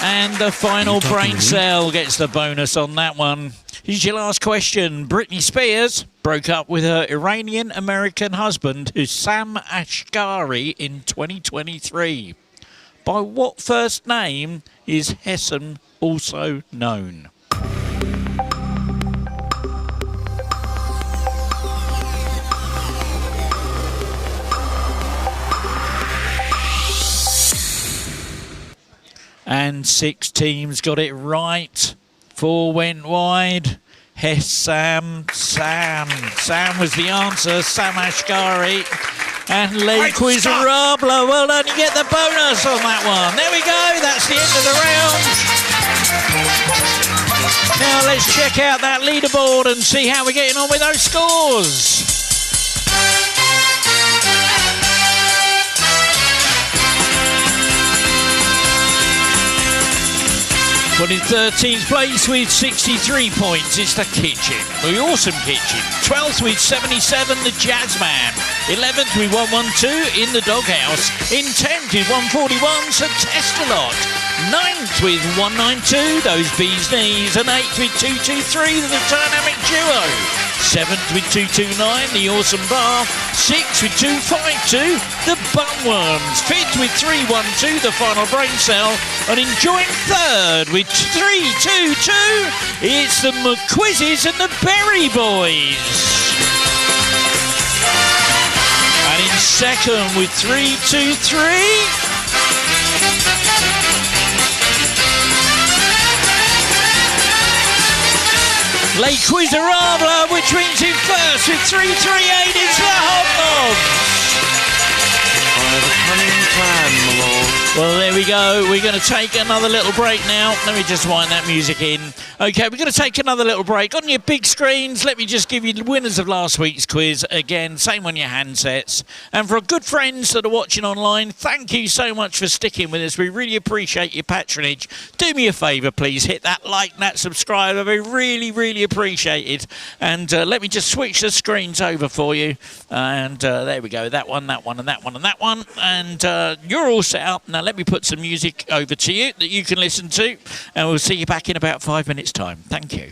And the final brain cell gets the bonus on that one. Here's your last question. Britney Spears broke up with her Iranian-American husband, Hussam Ashgari, in 2023. By what first name is Hessam also known? And 6 teams got it right. 4 went wide. Sam was the answer. Sam Ashgari. And Lee Quizarabla. Well done, you get the bonus on that one. There we go, that's the end of the round. Now let's check out that leaderboard and see how we're getting on with those scores. Well, in 13th place with 63 points, it's the Kitchen, the Awesome Kitchen. 12th with 77, the Jazzman. 11th with 112 in the Doghouse. In 10th with 141, St Testelot. 9th with 192, those bees knees. And 8th with 223, the dynamic duo. 7th with 229, the awesome bar. 6th with 252, the bumworms. 5th with 312, the final brain cell. And enjoying 3rd with 322, it's the McQuizzes and the Berry Boys. And in 2nd with 323, Les Quizerables, which means in 1st with 338, it's the Hobnobs. I have a cunning plan, my lord. Well, there we go. We're going to take another little break now. Let me just wind that music in. Okay, we're going to take another little break. On your big screens, let me just give you the winners of last week's quiz. Again, same on your handsets. And for our good friends that are watching online, thank you so much for sticking with us. We really appreciate your patronage. Do me a favour, please. Hit that like and that subscribe. We really, really appreciate it. And let me just switch the screens over for you. And there we go. That one, that one, and that one, and that one. And you're all set up. Now, let me put some music over to you that you can listen to. And we'll see you back in about 5 minutes' time. Thank you.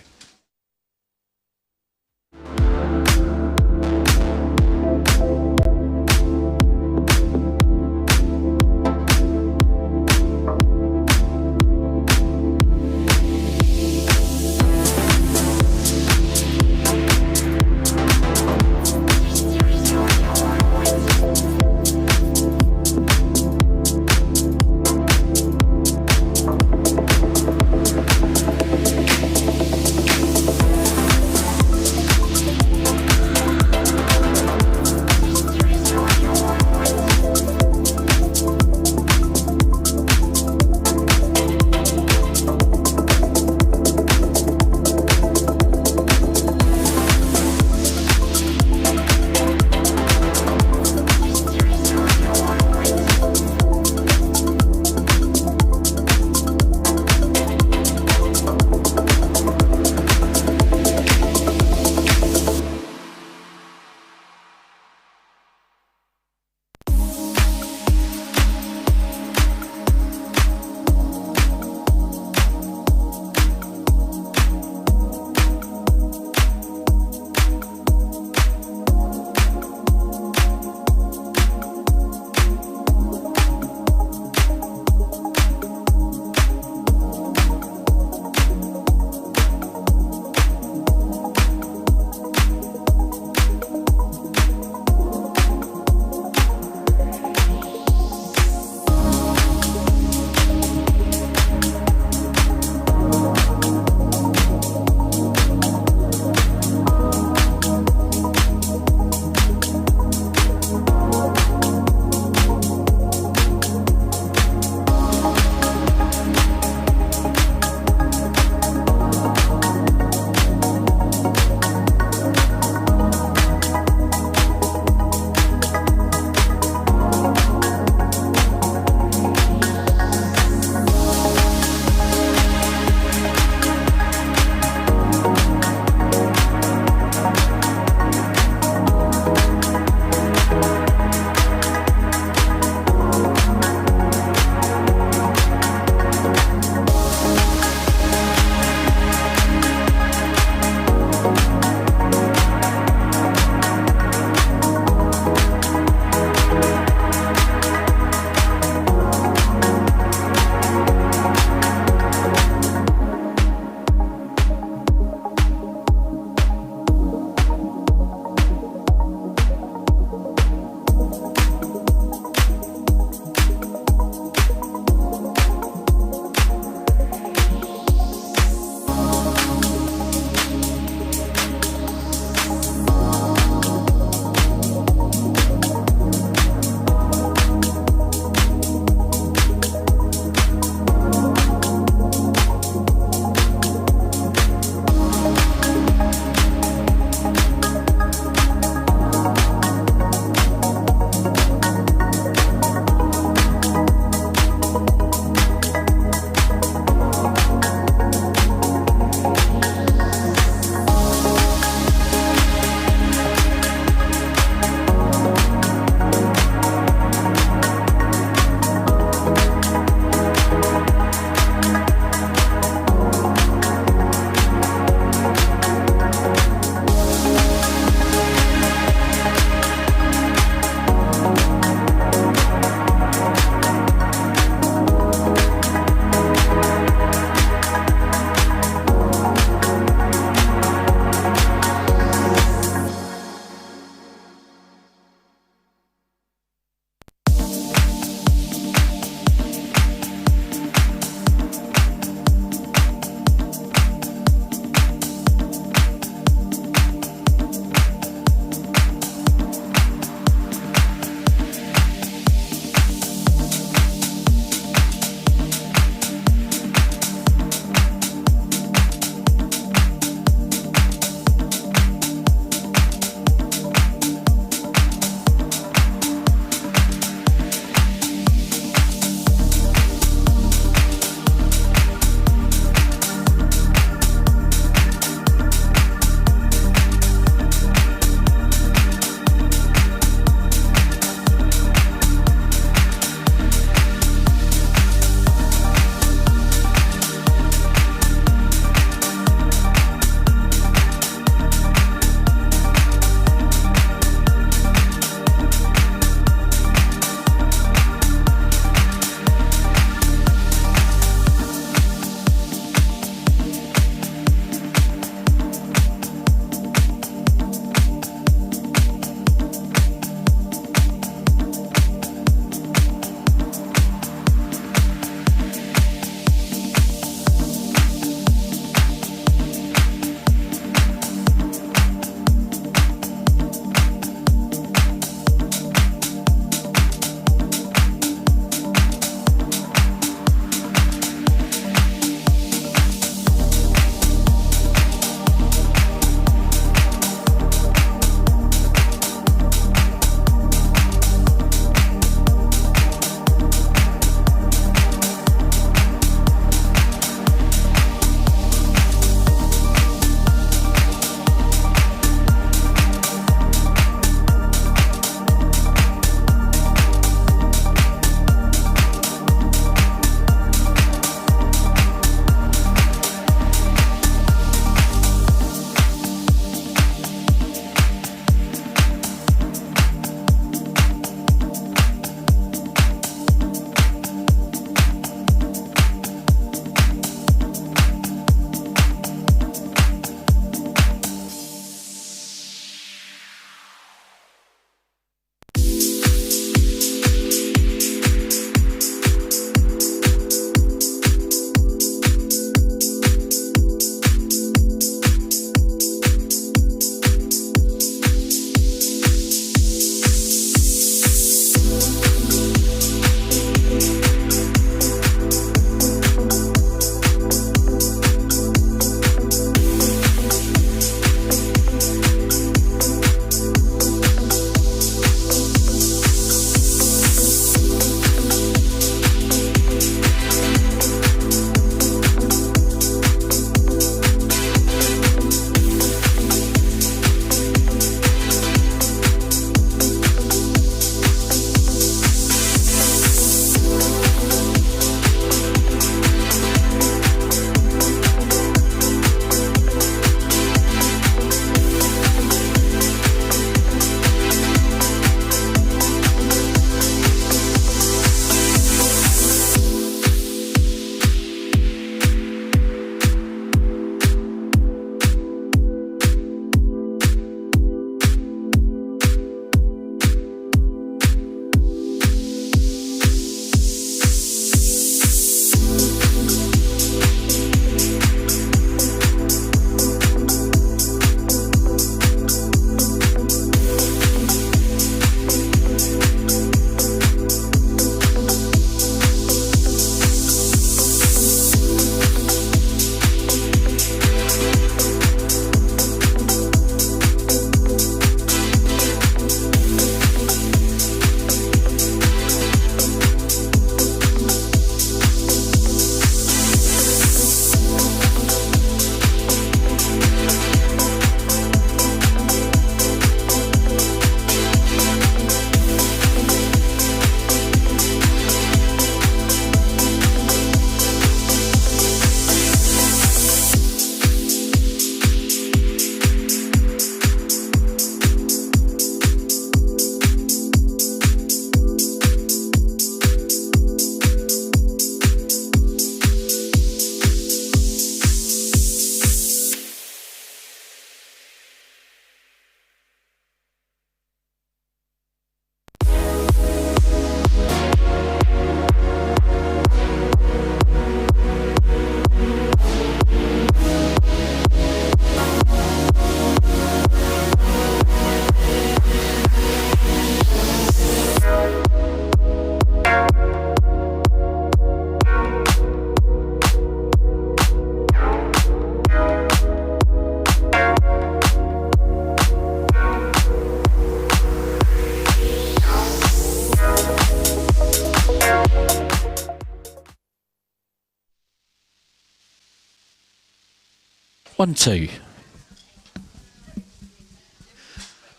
1, 2.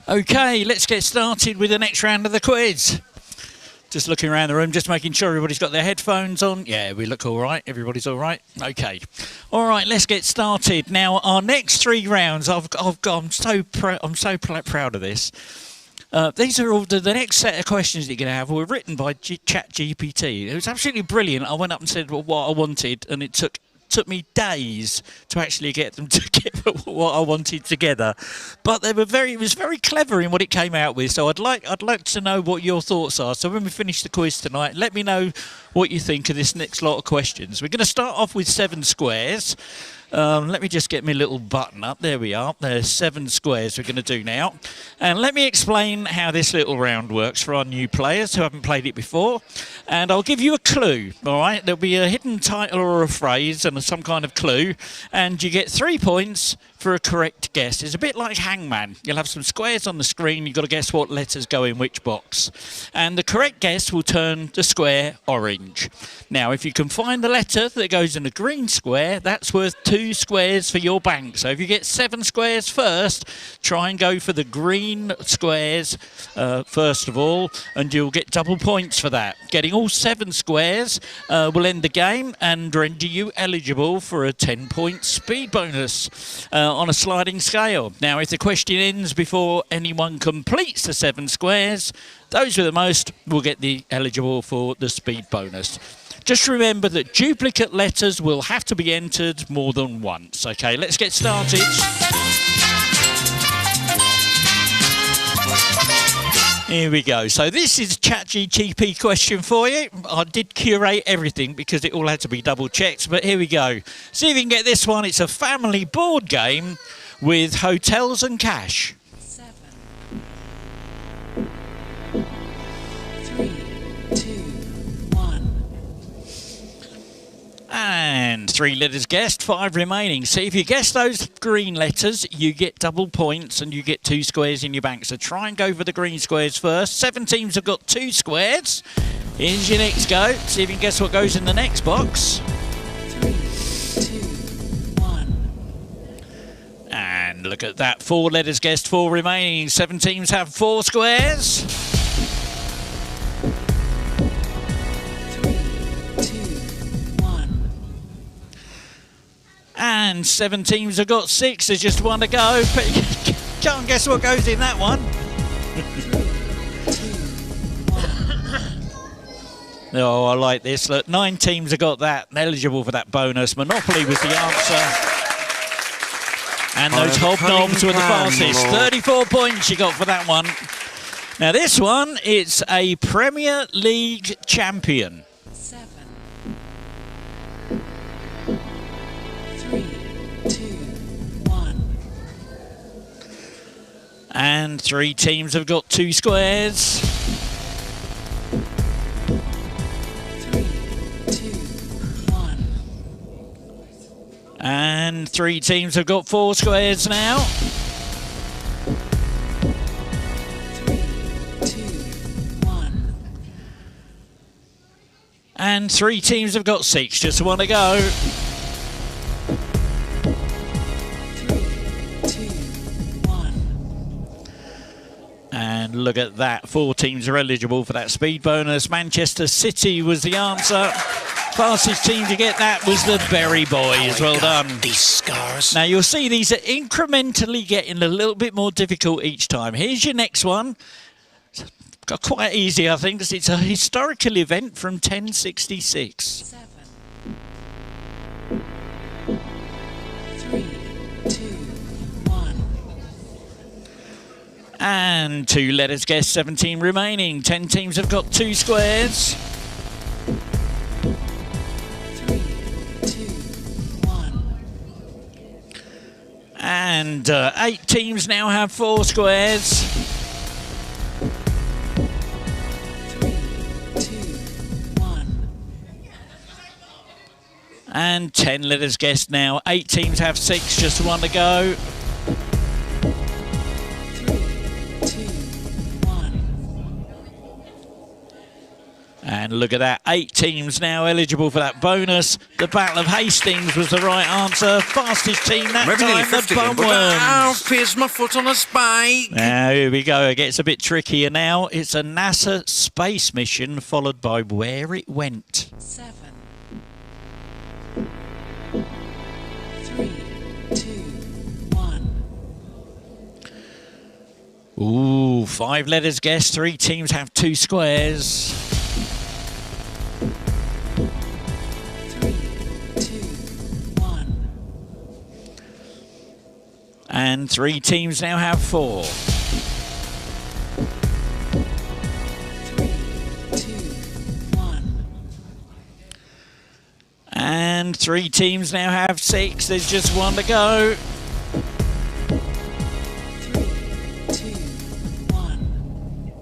Okay, let's get started with the next round of the quiz. Just looking around the room, just making sure everybody's got their headphones on. Yeah, we look all right. Everybody's all right. Okay. All right, let's get started. Now, our next 3 rounds, I'm so proud of this. These are all the next set of questions that you're going to have were written by Chat GPT. It was absolutely brilliant. I went up and said what I wanted, and it took me days to actually get them to get what I wanted together, but it was very clever in what it came out with. So I'd like to know what your thoughts are. So when we finish the quiz tonight, let me know what you think of this next lot of questions. We're going to start off with 7 squares. Let me just get my little button up. There we are. There's 7 squares we're going to do now. And let me explain how this little round works for our new players who haven't played it before. And I'll give you a clue, all right? There'll be a hidden title or a phrase and some kind of clue. And you get 3 points for a correct guess. It's a bit like Hangman. You'll have some squares on the screen. You've got to guess what letters go in which box. And the correct guess will turn the square orange. Now, if you can find the letter that goes in the green square, that's worth 2 squares for your bank. So if you get 7 squares first, try and go for the green squares first of all, and you'll get double points for that. Getting all 7 squares will end the game and render you eligible for a 10-point speed bonus on a sliding scale. Now, if the question ends before anyone completes the 7 squares, those with the most will get the eligible for the speed bonus. Just remember that duplicate letters will have to be entered more than once. Okay, let's get started. Here we go. So this is a Chat GPT question for you. I did curate everything because it all had to be double checked, but here we go. See if you can get this one. It's a family board game with hotels and cash. 7, 3, 2, 1. And 3 letters guessed, 5 remaining. See, if you guess those green letters, you get double points and you get 2 squares in your bank. So try and go for the green squares first. 7 teams have got 2 squares. Here's your next go. See if you can guess what goes in the next box. 3, 2, 1. And look at that. 4 letters guessed, 4 remaining. 7 teams have 4 squares. 3, 2, 1. And 7 teams have got 6. There's just 1 to go. Can't guess what goes in that one. 3, 2, 1. Oh, I like this. Look, 9 teams have got that. Eligible for that bonus. Monopoly was the answer. And those hobnobs were the fastest. 34 points you got for that one. Now this one, it's a Premier League champion. 7, 3, 2, 1. And 3 teams have got 2 squares. 3, 2, 1. And 3 teams have got 4 squares now. 3, 2, 1. And 3 teams have got 6. Just 1 to go. 3, 2, 1. And look at that. 4 teams are eligible for that speed bonus. Manchester City was the answer. Fastest team to get that was the Berry Boys. Well done. These scars. Now you'll see these are incrementally getting a little bit more difficult each time. Here's your next one. Quite easy, I think, because it's a historical event from 1066. 7, 3, 2, 1. And 2 letters guessed, 17 remaining. 10 teams have got 2 squares. 3, 2, 1. And 8 teams now have 4 squares. 3, 2, 1. And 10 letters guessed now. 8 teams have 6, just 1 to go. 3, 2, 1. And look at that, 8 teams now eligible for that bonus. The Battle of Hastings was the right answer. Fastest team that Maybe nearly time, the 50 then, but Bumworms. I've pierced my foot on a spike. Now, here we go. It gets a bit trickier now. It's a NASA space mission followed by where it went. 7, 3, 2, 1. Ooh, 5 letters guessed. 3 teams have 2 squares. 3, 2, 1. And 3 teams now have 4. 3, 2, 1. And 3 teams now have 6. There's just 1 to go. 3, 2, 1.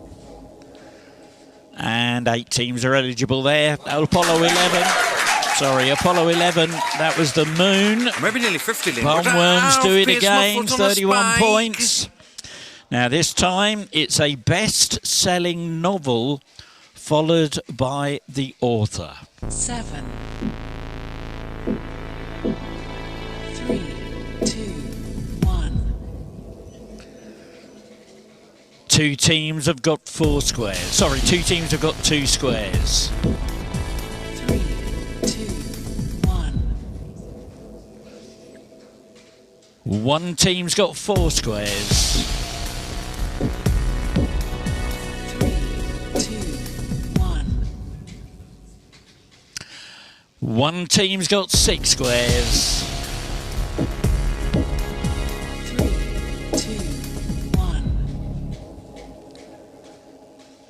And 8 teams are eligible there. Apollo 11. Sorry, Apollo 11. That was the moon. Maybe nearly 50 then, but Bumworms do it I've pierced my again. foot on a 31 spike. points. Now this time it's a best-selling novel followed by the author. 7, 3, 2, 1. 2 teams have got 4 squares. Sorry, 2 teams have got 2 squares. 3, 2, 1. 1 team's got 4 squares. 3, 2, 1. 1 team's got 6 squares. 3, 2, 1.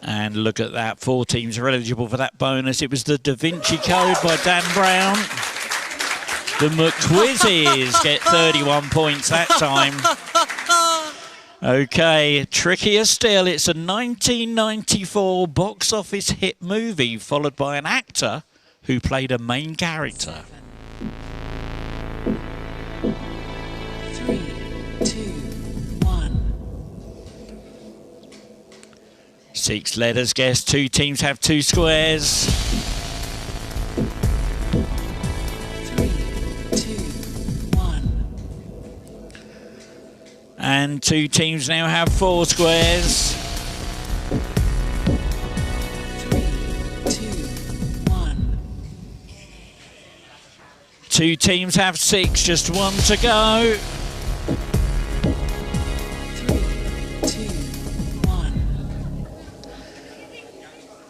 And look at that, 4 teams are eligible for that bonus. It was the Da Vinci Code by Dan Brown. The McQuizzes get 31 points that time. Okay, trickier still. It's a 1994 box office hit movie followed by an actor who played a main character. 3, 2, 1. 6 letters guessed. 2 teams have 2 squares. 3, 2, 1. And 2 teams now have 4 squares. 3, 2, 1. 2 teams have 6, just 1 to go. 3, 2, 1.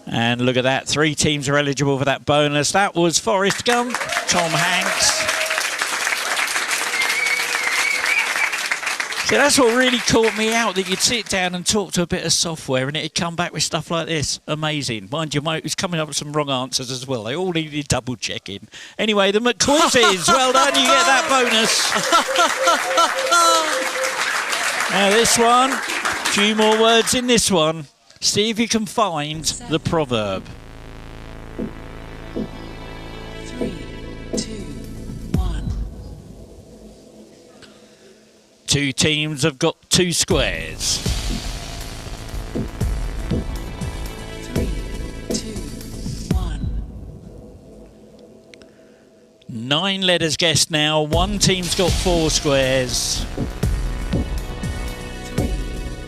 And look at that, 3 teams are eligible for that bonus. That was Forrest Gump, Tom Hanks. See, that's what really caught me out, that you'd sit down and talk to a bit of software and it'd come back with stuff like this. Amazing. Mind you, it was coming up with some wrong answers as well. They all needed double checking. Anyway, the McQuizzes, well done, you get that bonus. Now this one, a few more words in this one. See if you can find the proverb. 3, 2, 1. 2 teams have got 2 squares. 3, 2, 1. 9 letters guessed now. 1 team's got 4 squares. 3,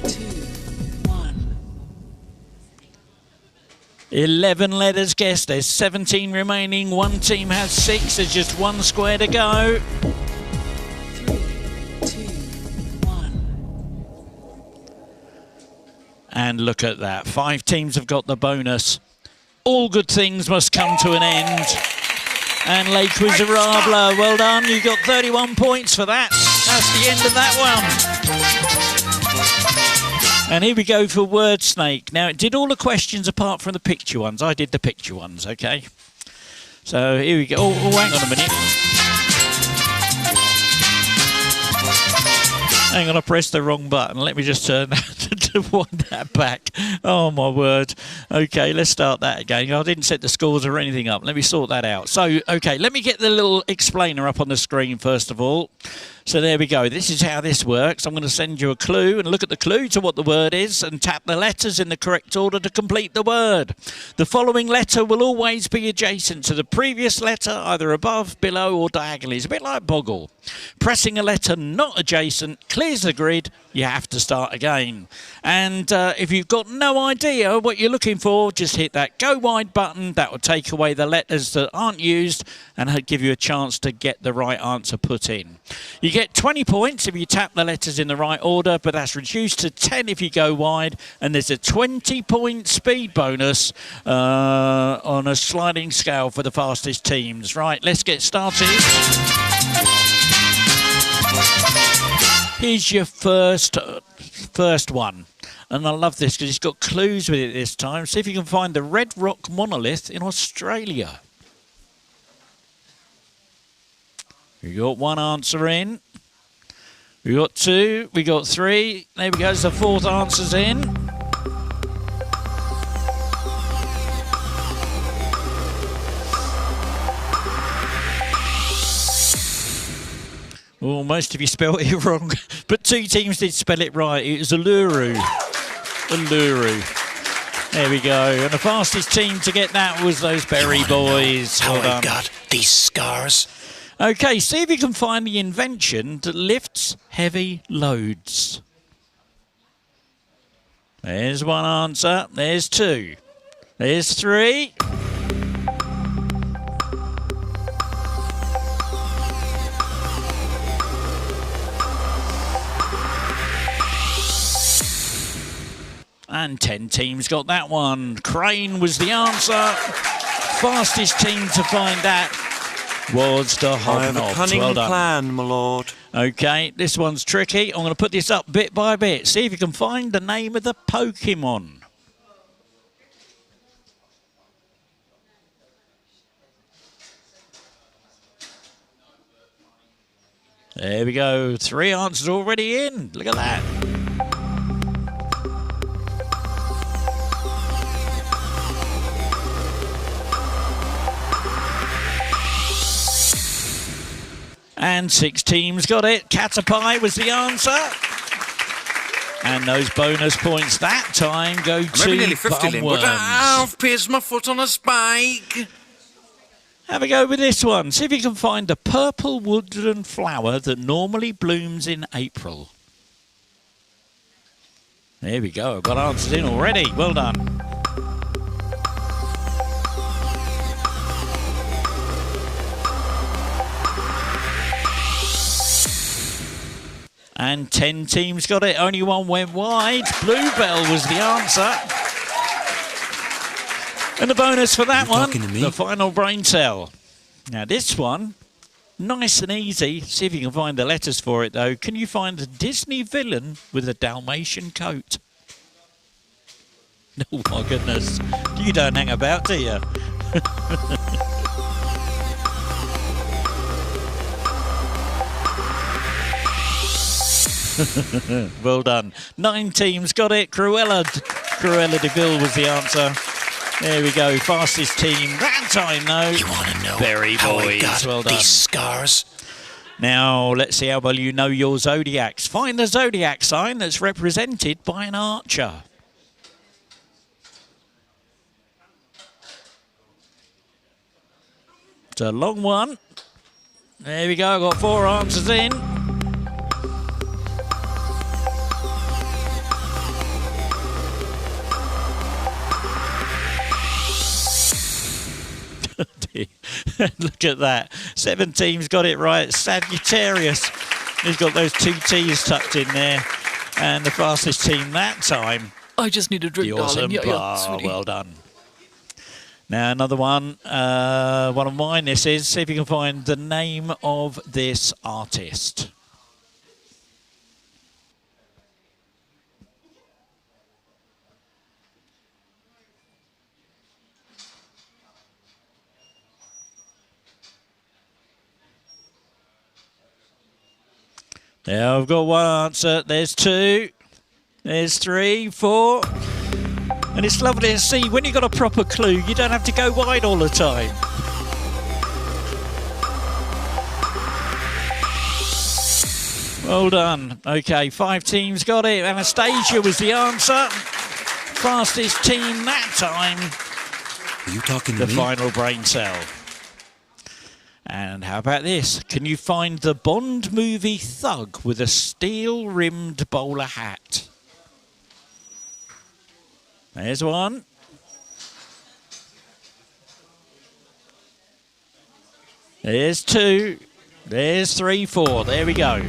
2, 1. 11 letters guessed. There's 17 remaining. 1 team has 6. There's just 1 square to go. 3, 2, 1. And look at that. 5 teams have got the bonus. All good things must come to an end. And Les Miserables, well done. You got 31 points for that. That's the end of that one. And here we go for Word Snake. Now, it did all the questions apart from the picture ones. I did the picture ones, okay? So here we go. Oh, hang on a minute. Hang on, I pressed the wrong button. Let me just turn that back. Oh, my word. Okay, let's start that again. I didn't set the scores or anything up. Let me sort that out. So, okay, let me get the little explainer up on the screen first of all. So there we go. This is how this works. I'm going to send you a clue and look at the clue to what the word is and tap the letters in the correct order to complete the word. The following letter will always be adjacent to the previous letter, either above, below or diagonally. It's a bit like Boggle. Pressing a letter not adjacent clears the grid. You have to start again. And if you've got no idea what you're looking for, just hit that go wide button. That will take away the letters that aren't used and give you a chance to get the right answer put in. You get 20 points if you tap the letters in the right order, but that's reduced to 10 if you go wide, and there's a 20-point speed bonus on a sliding scale for the fastest teams. Right, let's get started. Here's your first one. And I love this because it's got clues with it this time. See if you can find the Red Rock Monolith in Australia. We got one answer in. We got two. We got three. There we go. So the fourth answer's in. Well, most of you spelled it wrong, but two teams did spell it right. It was Uluru. Uluru. There we go. And the fastest team to get that was those Berry boys. How Well I done. got these scars? Okay, see if you can find the invention that lifts heavy loads. There's one answer. There's two. There's three. And 10 teams got that one. Crane was the answer. Fastest team to find that was the I have a Hobnobs. cunning Well done. plan, my lord. Okay, this one's tricky. I'm going to put this up bit by bit. See if you can find the name of the Pokemon. There we go. 3 answers already in. Look at that. And 6 teams got it. Caterpie was the answer. And those bonus points that time go to Maybe nearly 50 Lynn, but Bumworms. I've pierced my foot on a spike. Have a go with this one. See if you can find a purple woodland flower that normally blooms in April. There we go. I've got answers in already. Well done. And 10 teams got it. Only one went wide. Bluebell was the answer. And the bonus for that one, talking to me? the final brain cell. Now this one, nice and easy. See if you can find the letters for it though. Can you find a Disney villain with a Dalmatian coat? Oh my goodness. You don't hang about, do you? Well done. 9 teams got it. Cruella de Vil was the answer. There we go. Fastest team that time, though. You want to know Berry how I boys. got Well done. these scars? Now, let's see how well you know your zodiacs. Find the zodiac sign that's represented by an archer. It's a long one. There we go. I've got 4 answers in. Look at that. 7 teams got it right. Sagittarius. He's got those 2 T's tucked in there. And the fastest team that time. I just need a drink, The awesome darling. Yeah, bar. sweetie. Well done. Now another one. One of mine this is. See if you can find the name of this artist. Now I've got 1 answer. There's 2. There's 3, 4. And it's lovely to see when you've got a proper clue, you don't have to go wide all the time. Well done. Okay, 5 teams got it. Anastasia was the answer. Fastest team that time. Are you talking to The me? final brain cell. And how about this? Can you find the Bond movie thug with a steel-rimmed bowler hat? There's one. There's 2. There's 3, 4. There we go.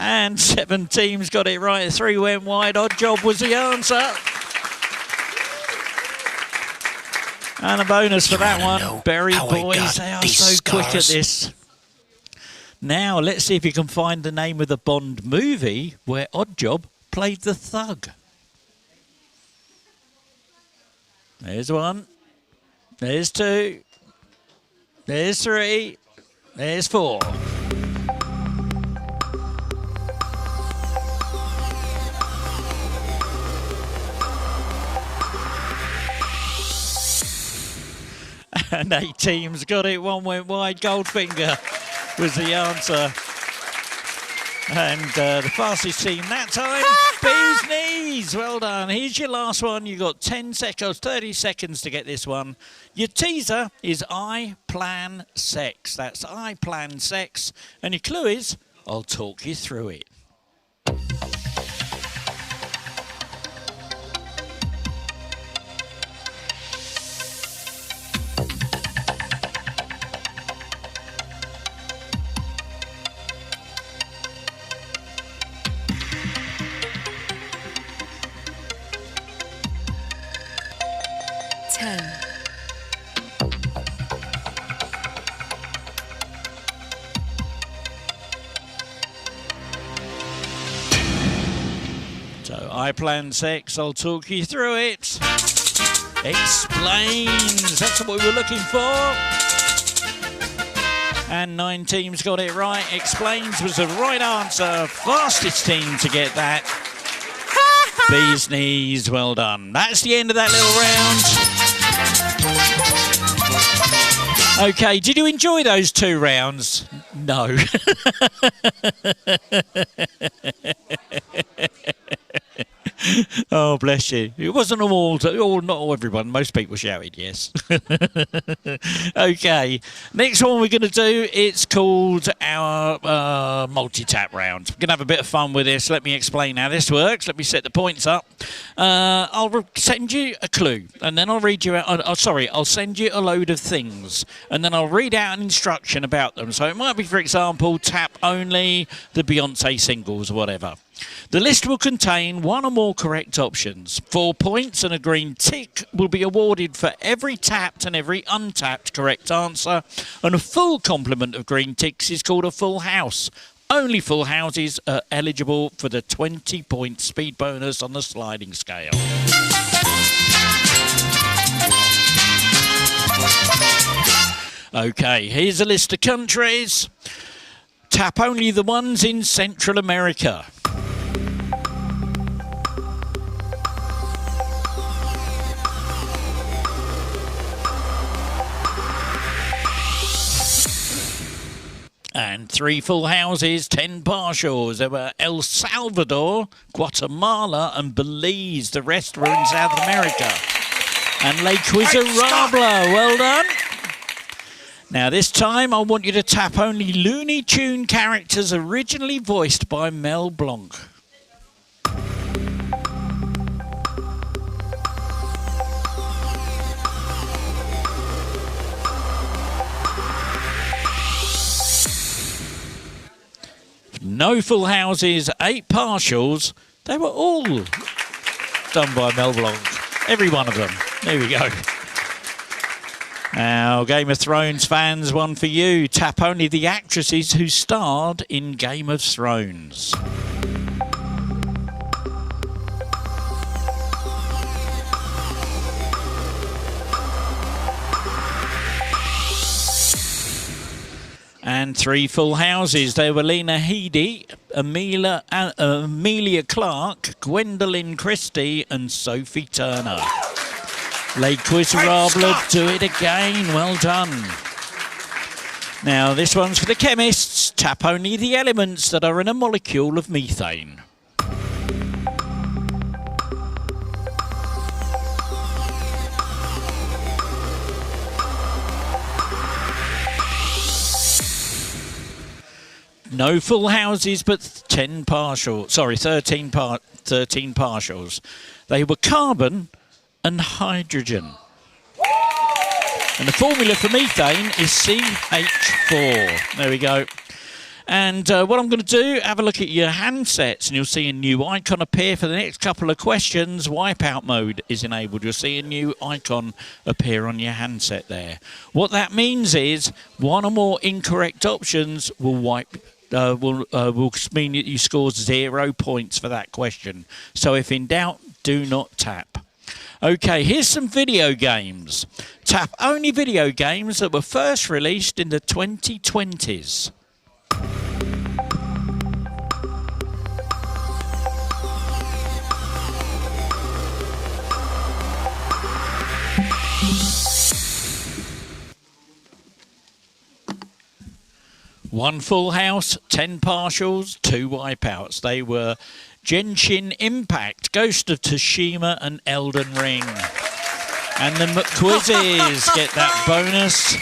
And 7 teams got it right. 3 went wide. Odd job was the answer. And a bonus for that one. Berry boys, they are so quick at this. Now, let's see if you can find the name of the Bond movie where Oddjob played the thug. There's 1. There's 2. There's 3. There's 4. And 8 teams got it. 1 went wide. Goldfinger was the answer. And the fastest team that time, Bee's Knees. Well done. Here's your last one. You got 10 seconds, 30 seconds to get this one. Your teaser is I plan sex. That's I plan sex. And your clue is I'll talk you through it. So I plan sex, I'll talk you through it. Explains, that's what we were looking for. And 9 teams got it right. Explains was the right answer. Fastest team to get that. Bee's Knees, well done. That's the end of that little round. Okay, did you enjoy those 2 rounds? No. Oh, bless you. It wasn't all, not all everyone. Most people shouted yes. Okay, next one we're going to do, it's called our multi-tap round. We're going to have a bit of fun with this. Let me explain how this works. Let me set the points up. I'll send you a clue, and then I'll read you out. I'll send you a load of things, and then I'll read out an instruction about them. So it might be, for example, tap only the Beyonce singles or whatever. The list will contain 1 or more correct options. 4 points and a green tick will be awarded for every tapped and every untapped correct answer, and a full complement of green ticks is called a full house. Only full houses are eligible for the 20-point speed bonus on the sliding scale. Okay, here's a list of countries. Tap only the ones in Central America. And 3 full houses, 10 partials. There were El Salvador, Guatemala and Belize. The rest were in South America. And Lake Quizarabla. Well done. Now this time I want you to tap only Looney Tune characters originally voiced by Mel Blanc. No full houses, 8 partials. They were all done by Mel Blanc. Every one of them. There we go. Now, Game of Thrones fans, one for you. Tap only the actresses who starred in Game of Thrones. And 3 full houses. They were Lena Headey, Amelia Clark, Gwendolyn Christie and Sophie Turner. Les Quizerables, do it again. Well done. Now, this one's for the chemists. Tap only the elements that are in a molecule of methane. No full houses, but 13 partials. They were carbon and hydrogen. And the formula for methane is CH4. There we go. And what I'm going to do, have a look at your handsets and you'll see a new icon appear for the next couple of questions. Wipeout mode is enabled. You'll see a new icon appear on your handset there. What that means is one or more incorrect options will will mean that you score 0 points for that question. So if in doubt, do not tap. Okay, here's some video games. Tap only video games that were first released in the 2020s. One full house, 10 partials, 2 wipeouts. They were Genshin Impact, Ghost of Tsushima and Elden Ring. And the McQuizzes get that bonus.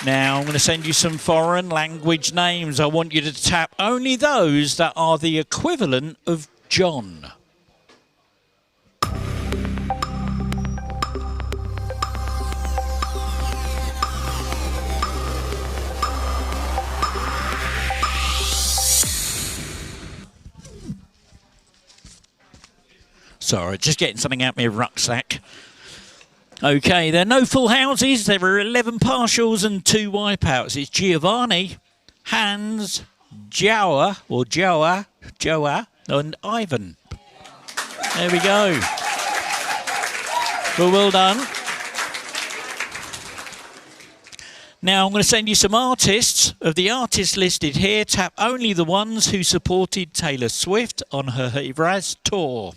Now, I'm going to send you some foreign language names. I want you to tap only those that are the equivalent of John. Sorry, just getting something out of my rucksack. Okay, there are no full houses. There were 11 partials and 2 wipeouts. It's Giovanni, Hans, Joa, and Ivan. There we go. Well done. Now, I'm going to send you some artists. Of the artists listed here, tap only the ones who supported Taylor Swift on her Eras tour.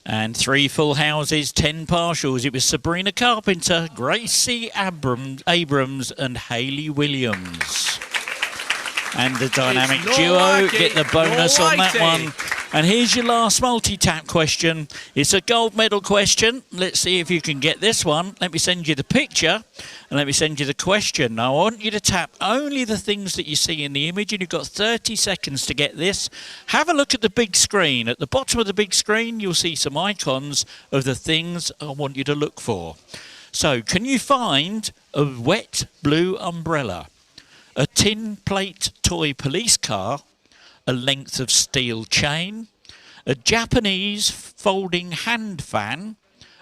And 3 full houses, 10 partials. It was Sabrina Carpenter, Gracie Abrams and Hayley Williams. And the dynamic duo get the bonus on that one. And here's your last multi-tap question. It's a gold medal question. Let's see if you can get this one. Let me send you the picture and let me send you the question. Now, I want you to tap only the things that you see in the image, and you've got 30 seconds to get this. Have a look at the big screen. At the bottom of the big screen, you'll see some icons of the things I want you to look for. So, can you find a wet blue umbrella, a tin plate toy police car, a length of steel chain, a Japanese folding hand fan,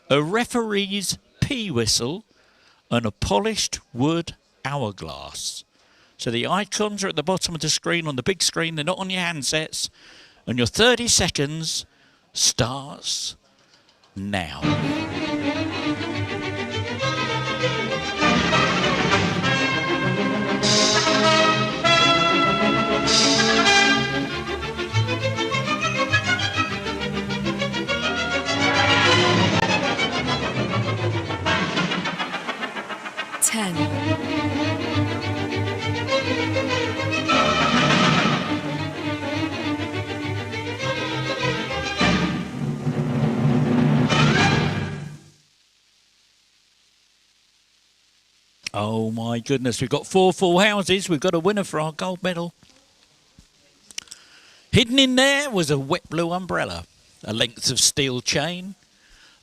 a referee's pee whistle, and a polished wood hourglass? So the icons are at the bottom of the screen on the big screen. They're not on your handsets. And your 30 seconds starts now. Oh my goodness, we've got 4 full houses. We've got a winner for our gold medal. Hidden in there was a wet blue umbrella, a length of steel chain,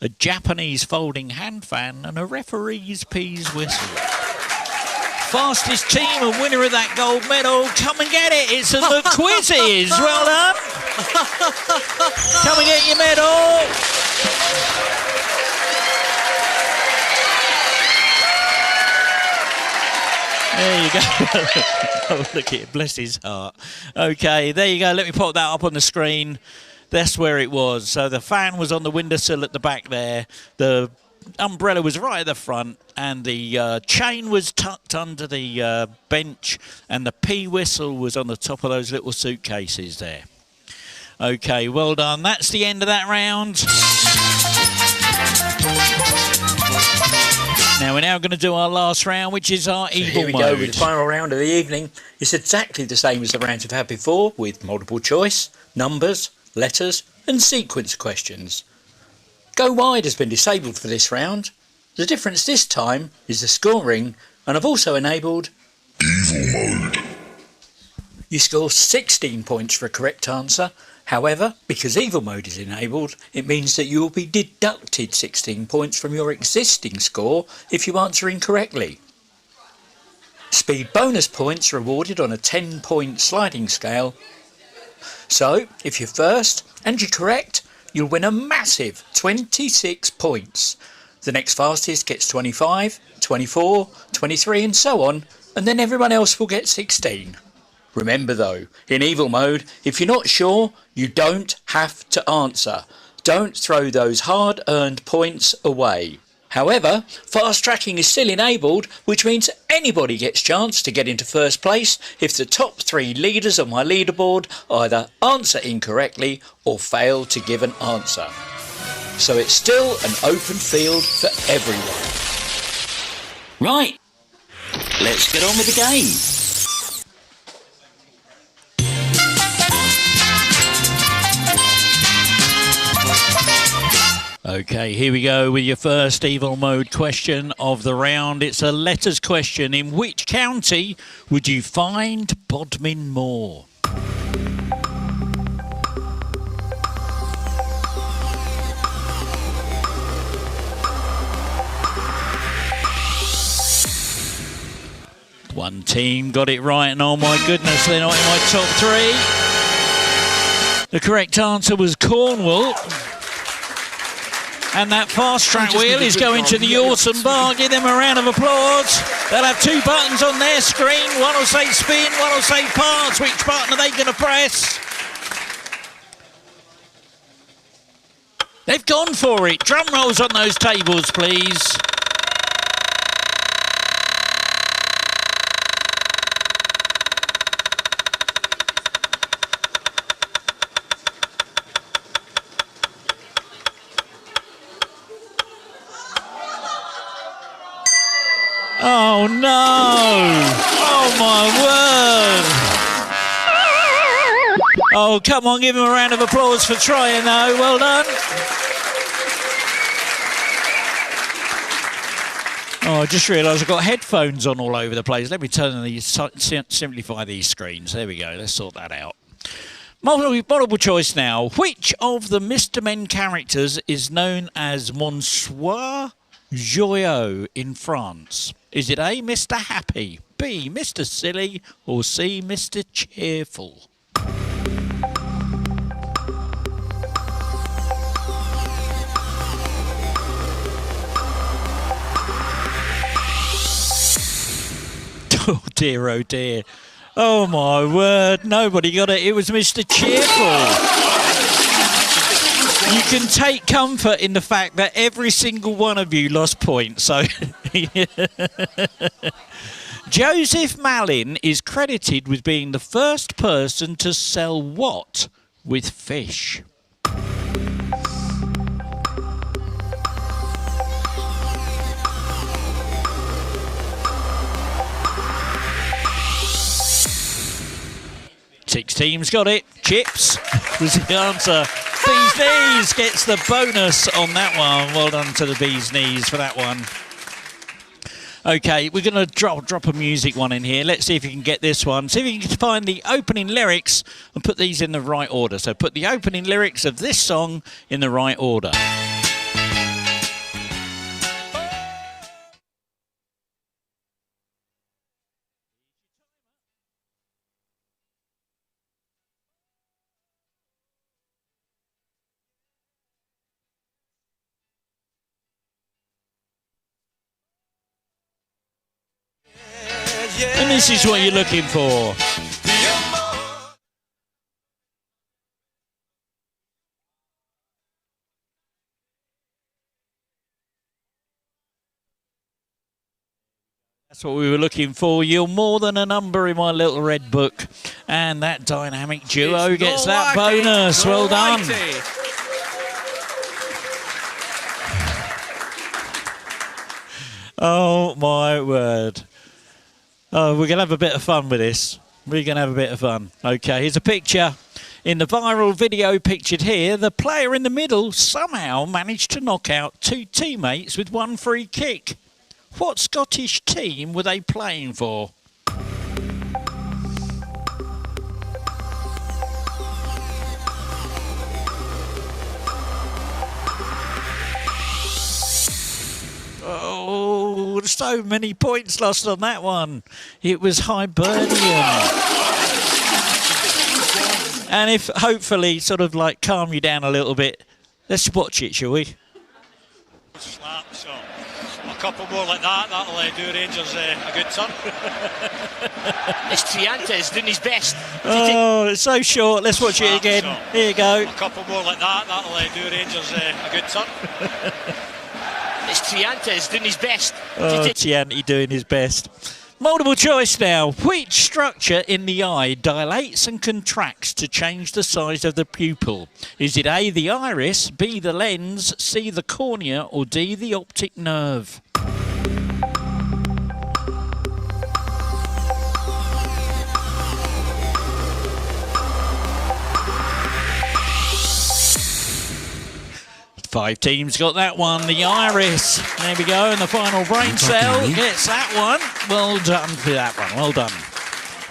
a Japanese folding hand fan, and a referee's peas whistle. Fastest team and winner of that gold medal. Come and get it. It's the McQuizzes. Well done. Come and get your medal. There you you go. Oh, look at it. Bless his heart. Okay, there you go. Let me pop that up on the screen. That's where it was. So the fan was on the windowsill at the back there. The umbrella was right at the front, and the chain was tucked under the bench, and the pea whistle was on the top of those little suitcases there. Okay, well done. That's the end of that round. Now we're going to do our last round, which is our evil mode. Here we go with the final round of the evening. It's exactly the same as the rounds we've had before, with multiple choice, numbers, letters and sequence questions. Go wide has been disabled for this round. The difference this time is the scoring, and I've also enabled Evil Mode. You score 16 points for a correct answer. However, because Evil Mode is enabled, it means that you will be deducted 16 points from your existing score if you answer incorrectly. Speed bonus points are awarded on a 10-point sliding scale. So, if you're first and you're correct, you'll win a massive 26 points. The next fastest gets 25, 24, 23 and so on, and then everyone else will get 16. Remember though, in Evil Mode, if you're not sure, you don't have to answer. Don't throw those hard-earned points away. However, fast tracking is still enabled, which means anybody gets a chance to get into first place if the top 3 leaders on my leaderboard either answer incorrectly or fail to give an answer. So it's still an open field for everyone. Right, let's get on with the game. Okay, here we go with your first Evil Mode question of the round. It's a letters question. In which county would you find Bodmin Moor? One team got it right, and oh my goodness, they're not in my top 3. The correct answer was Cornwall. And that fast track wheel is going to the awesome bar. Give them a round of applause. They'll have 2 buttons on their screen. One will say spin, one will say pass. Which button are they going to press? They've gone for it. Drum rolls on those tables, please. Oh no! Oh my word! Oh, come on, give him a round of applause for trying though. Well done. Oh, I just realised I've got headphones on all over the place. Let me simplify these screens. There we go. Let's sort that out. Multiple choice now. Which of the Mr. Men characters is known as Monsieur Joyeux in France? Is it A, Mr. Happy, B, Mr. Silly, or C, Mr. Cheerful? Oh dear, oh dear. Oh my word, nobody got it. It was Mr. Cheerful. You can take comfort in the fact that every single one of you lost points. So, Joseph Malin is credited with being the first person to sell what with fish? Six teams got it. Chips was the answer. Bee's Knees gets the bonus on that one. Well done to the Bee's Knees for that one. Okay, we're going to drop a music one in here. Let's see if you can get this one. See if you can find the opening lyrics and put these in the right order. So put the opening lyrics of this song in the right order. And this is what you're looking for. That's what we were looking for. You're more than a number in my little red book. And that dynamic duo gets that bonus. Well done. Oh, my word. Oh, we're going to have a bit of fun with this. We're going to have a bit of fun. Okay, here's a picture. In the viral video pictured here, the player in the middle somehow managed to knock out 2 teammates with 1 free kick. What Scottish team were they playing for? Oh, so many points lost on that one. It was Hibernian. And if hopefully sort of like calm you down a little bit, let's watch it, shall we? Slap, so a couple more like that, that'll do Rangers a good turn. It's Triantes doing his best. Oh, it's so short. Let's watch it again. So Here you go. a couple more like that, that'll do Rangers a good turn. It's Triantes doing his best. Oh, Tianti doing his best. Multiple choice now. Which structure in the eye dilates and contracts to change the size of the pupil? Is it A, the iris, B, the lens, C, the cornea, or D, the optic nerve? Five teams got that one. The iris. There we go. And the final brain cell gets that one. Well done for that one. Well done.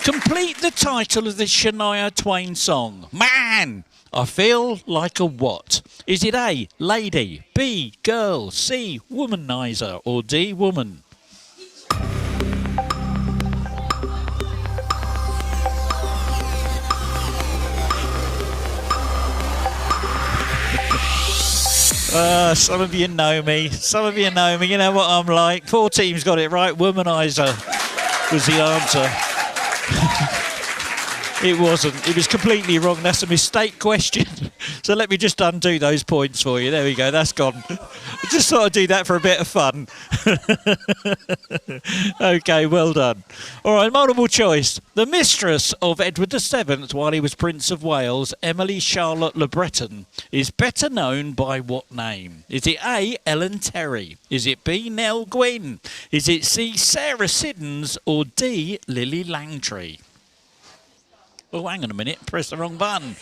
Complete the title of the Shania Twain song. Man, I feel like a what? Is it A, lady, B, girl, C, womanizer, or D, woman? Some of you know me. Some of you know me. You know what I'm like. 4 teams got it right. Womanizer was the answer. It wasn't. It was completely wrong. That's a mistake question. So let me just undo those points for you. There we go. That's gone. I just thought I'd do that for a bit of fun. Okay, well done. All right, multiple choice. The mistress of Edward VII while he was Prince of Wales, Emily Charlotte Le Breton, is better known by what name? Is it A, Ellen Terry? Is it B, Nell Gwynn? Is it C, Sarah Siddons? Or D, Lily Langtry? Oh, hang on a minute. Press the wrong button.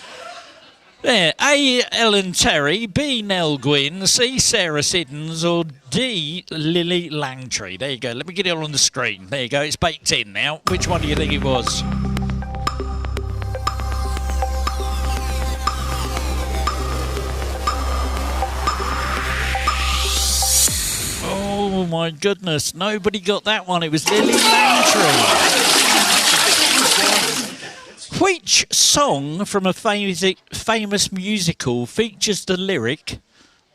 There. A, Ellen Terry. B, Nell Gwynn. C, Sarah Siddons. Or D, Lily Langtry. There you go. Let me get it all on the screen. There you go. It's baked in now. Which one do you think it was? Oh, my goodness. Nobody got that one. It was Lily Langtry. Which song from a famous musical features the lyric,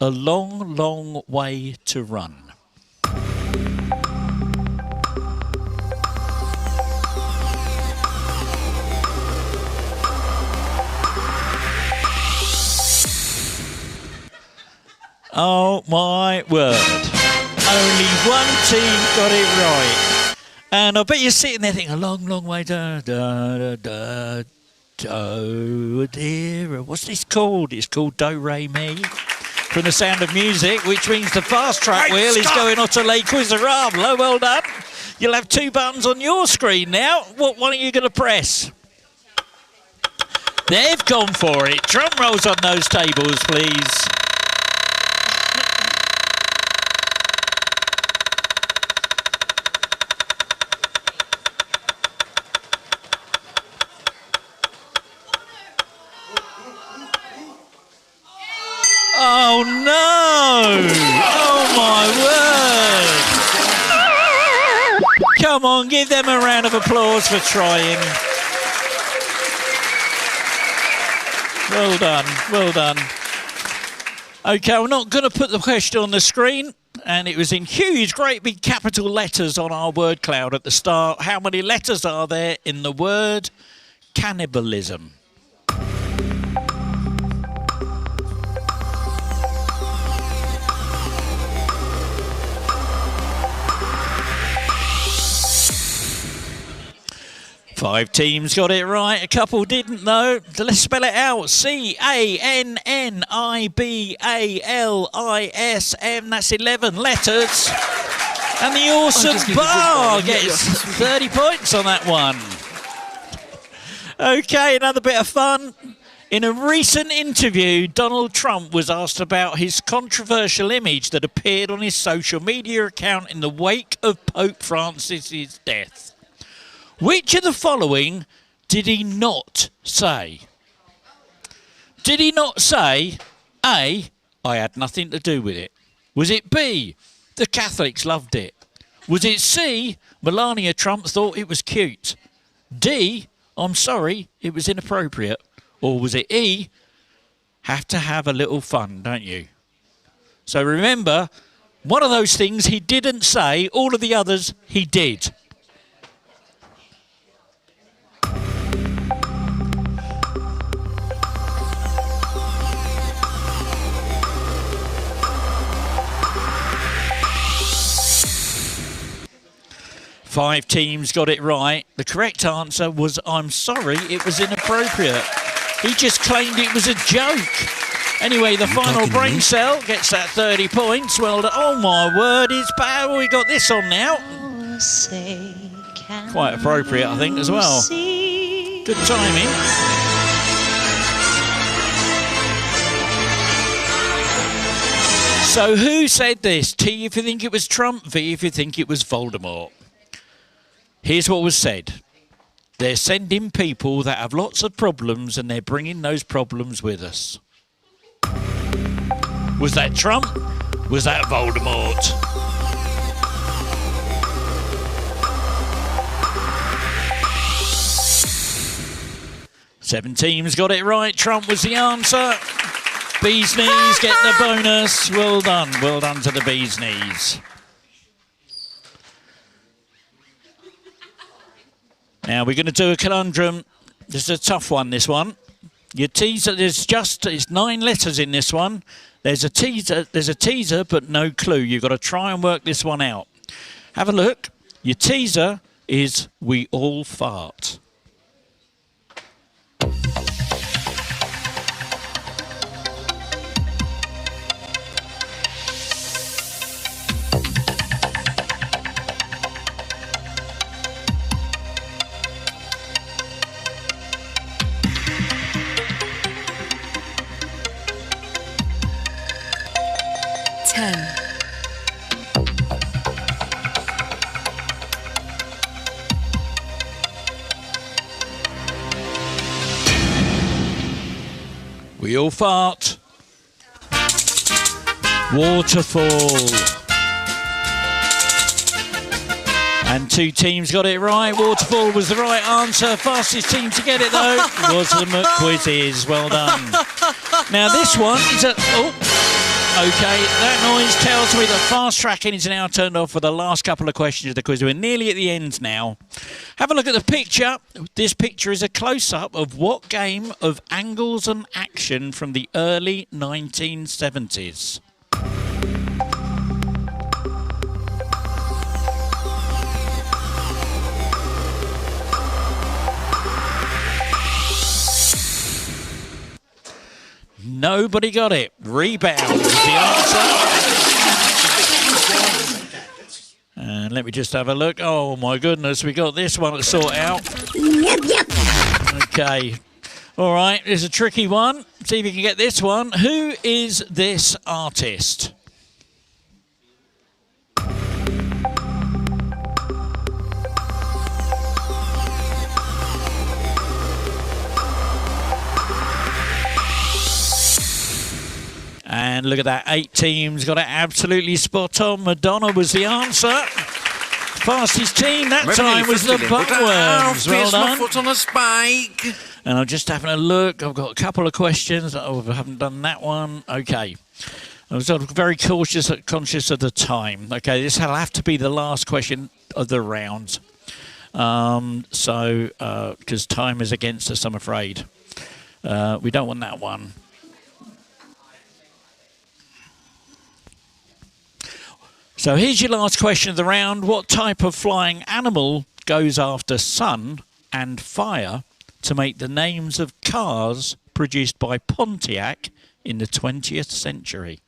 "A long, long way to run"? Oh my word. Only one team got it right. And I bet you're sitting there thinking, a long, long way, da, da, da, do, dear. What's this called? It's called Do, Re, Mi. From The Sound of Music, which means the fast track wheel is going on to Le Quizarable. Well done. You'll have 2 buttons on your screen now. What one are you going to press? They've gone for it. Drum rolls on those tables, please. Oh no! Oh my word! Come on, give them a round of applause for trying. Well done, well done. Okay, I'm not going to put the question on the screen. and it was in huge, great big capital letters on our word cloud at the start. How many letters are there in the word cannibalism? Five teams got it right. A couple didn't, though. So let's spell it out. C-A-N-N-I-B-A-L-I-S-M. That's 11 letters. And the awesome bar gets 30 points on that one. Okay, another bit of fun. In a recent interview, Donald Trump was asked about his controversial image that appeared on his social media account in the wake of Pope Francis's death. Which of the following did he not say? Did he not say, A, I had nothing to do with it? Was it B, the Catholics loved it? Was it C, Melania Trump thought it was cute? D, I'm sorry, it was inappropriate? Or was it E, have to have a little fun, don't you? So remember, one of those things he didn't say, all of the others he did. Five teams got it right. The correct answer was, I'm sorry, it was inappropriate. He just claimed it was a joke. Anyway, the final brain cell gets that 30 points. Well, oh my word, it's power. We got this on now. Quite appropriate, I think, as well. Good timing. So who said this? T if you think it was Trump, V if you think it was Voldemort. Here's what was said. They're sending people that have lots of problems and they're bringing those problems with us. Was that Trump? Was that Voldemort? Seven teams got it right. Trump was the answer. Bee's knees get the bonus. Well done. Well done to the bee's knees. Now we're going to do a conundrum. This is a tough one, this one. Your teaser, it's 9 letters in this one. There's a teaser, but no clue. You've got to try and work this one out. Have a look. Your teaser is we all fart. We all fart. Waterfall. And 2 teams got it right. Waterfall was the right answer. Fastest team to get it, though, was the McQuizzes. Well done. Now, this one is a... Oh, OK, that noise tells me that fast tracking is now turned off for the last couple of questions of the quiz. We're nearly at the end now. Have a look at the picture. This picture is a close-up of what game of angles and action from the early 1970s? Nobody got it. Rebound is the answer. And let me just have a look. Oh, my goodness. We got this one to sort out. OK. All right. There's a tricky one. See if you can get this one. Who is this artist? And look at that, 8 teams got it absolutely spot on. Madonna was the answer. Fastest team that time was the Buttworms. Well done. My foot on a spike. And I'm just having a look. I've got a couple of questions. Oh, I haven't done that one. OK. I'm sort of very conscious of the time. Okay, this will have to be the last question of the round. Because time is against us, I'm afraid. We don't want that one. So here's your last question of the round. What type of flying animal goes after sun and fire to make the names of cars produced by Pontiac in the 20th century?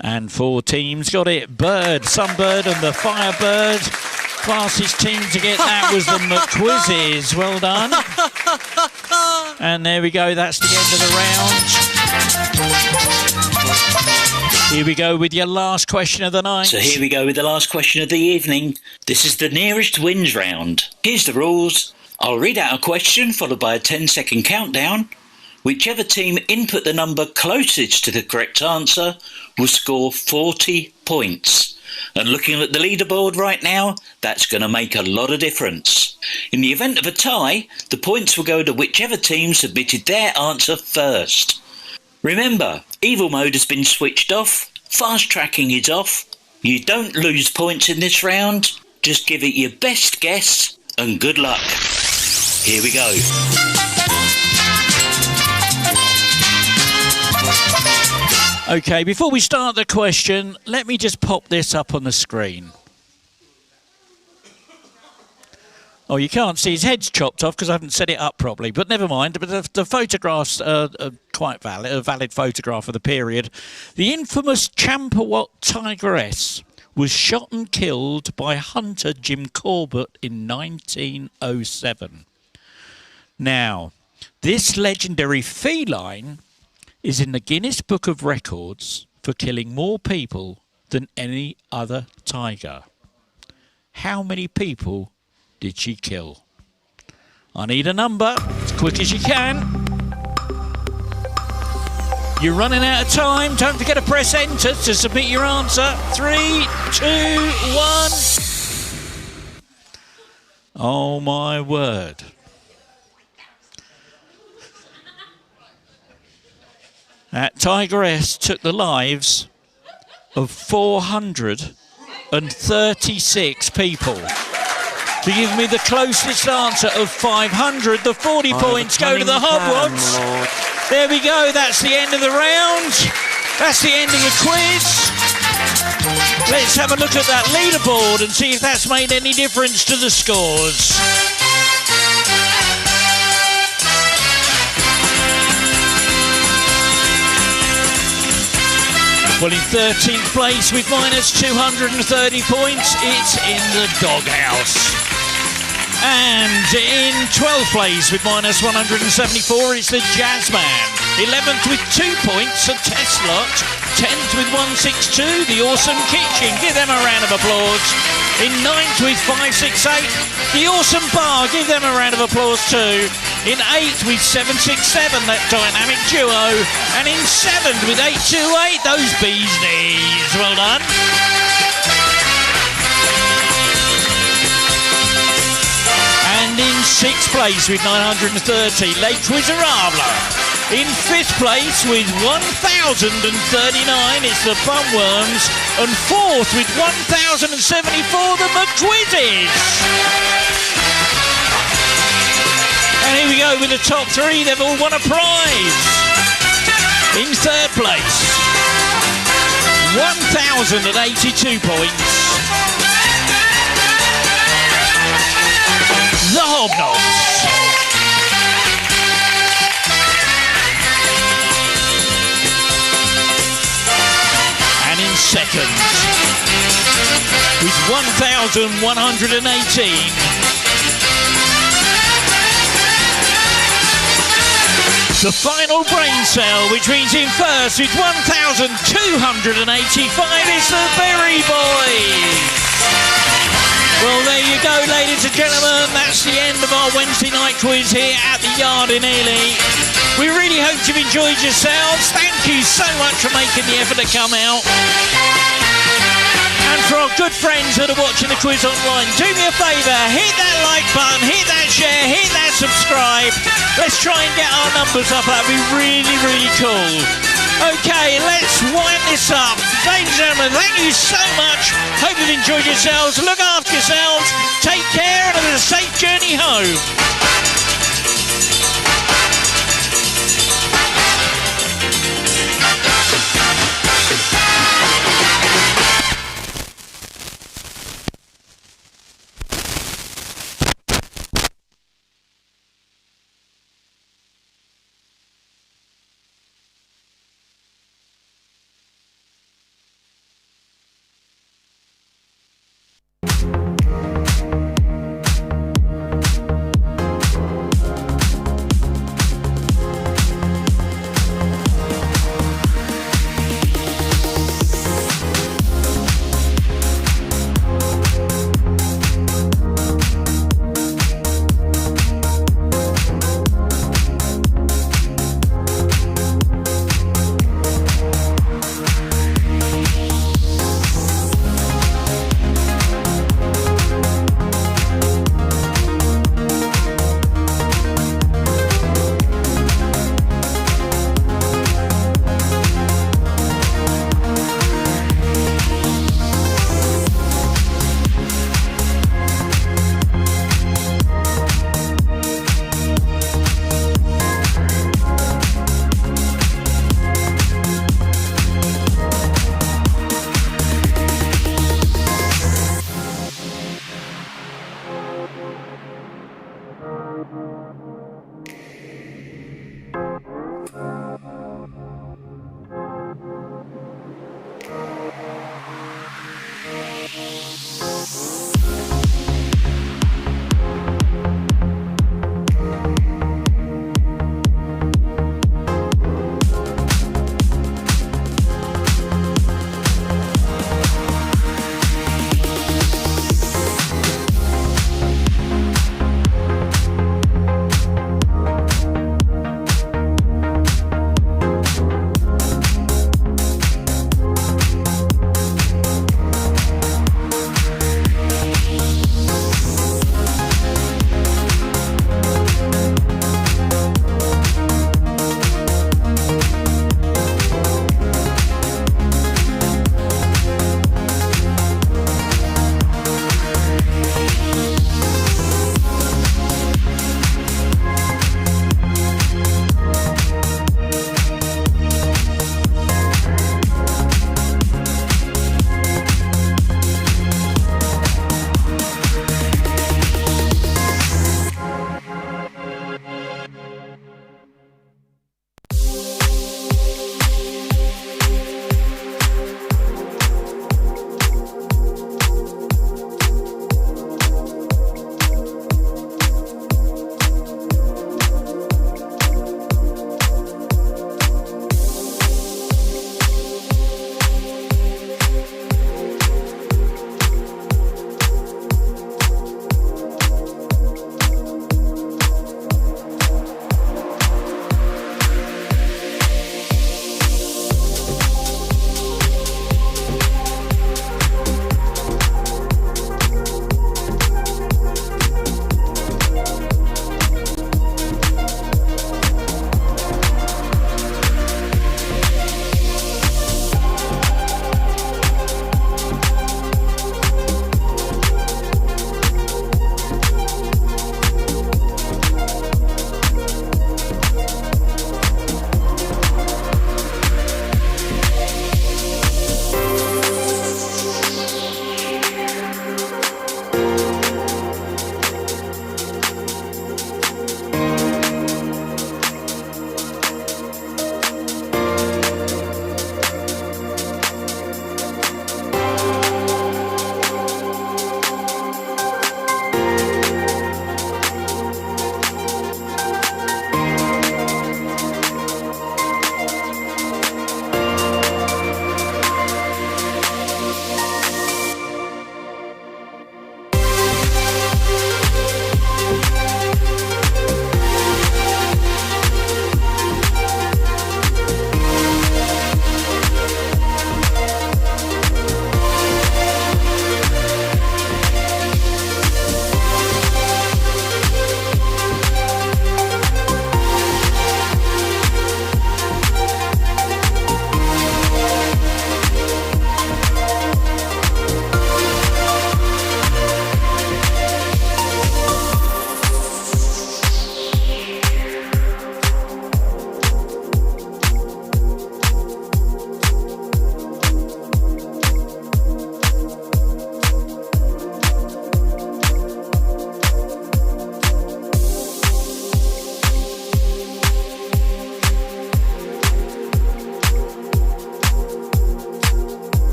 And 4 teams got it. Bird, Sunbird and the Firebird. Fastest team to get that was the McQuizzes. Well done. And there we go. That's the end of the round. Here we go with your last question of the night. So here we go with the last question of the evening. This is the nearest wins round. Here's the rules. I'll read out a question followed by a 10-second countdown. Whichever team input the number closest to the correct answer will score 40 points. And looking at the leaderboard right now, that's going to make a lot of difference. In the event of a tie, the points will go to whichever team submitted their answer first. Remember, evil mode has been switched off, fast tracking is off. You don't lose points in this round, just give it your best guess and good luck. Here we go. Okay, before we start the question, let me just pop this up on the screen. Oh, you can't see his head's chopped off because I haven't set it up properly, but never mind. But the photographs are quite valid, a valid photograph of the period. The infamous Champawat tigress was shot and killed by hunter Jim Corbett in 1907. Now, this legendary feline is in the Guinness Book of Records for killing more people than any other tiger. How many people did she kill? I need a number, as quick as you can. You're running out of time. Don't forget to press enter to submit your answer. 3, 2, 1. Oh my word. That tigress took the lives of 436 people. To give me the closest answer of 500, the 40 points go to the Hobwods. There we go, that's the end of the round. That's the end of the quiz. Let's have a look at that leaderboard and see if that's made any difference to the scores. Well, in 13th place with minus 230 points, it's in the doghouse. And in 12th place with minus 174, it's the Jazzman. 11th with 2 points, a Teslot. 10th with 162, the Awesome Kitchen. Give them a round of applause. In 9th with 568, the Awesome Bar. Give them a round of applause too. In 8th with 767, that dynamic duo. And in 7th with 828, those bees knees. Well done. And in 6th place with 930, Les Miserables. In 5th place with 1,039, it's the Bumworms. And 4th with 1,074, the McQuizzes. And here we go with the top 3. They've all won a prize. In 3rd place, 1,082 points, the Hobnobs. And in 2nd, with 1,118, the Final Brain Cell, which means in 1st with 1,285, is the Berry Boys. Well, there you go, ladies and gentlemen. That's the end of our Wednesday night quiz here at the Yard in Ely. We really hope you've enjoyed yourselves. Thank you so much for making the effort to come out. And for our good friends that are watching the quiz online, do me a favour, hit that like button, hit that share, hit that subscribe. Let's try and get our numbers up. That'd be really, really cool. Okay, let's wind this up. Ladies and gentlemen, thank you so much. Hope you've enjoyed yourselves. Look after yourselves. Take care and have a safe journey home.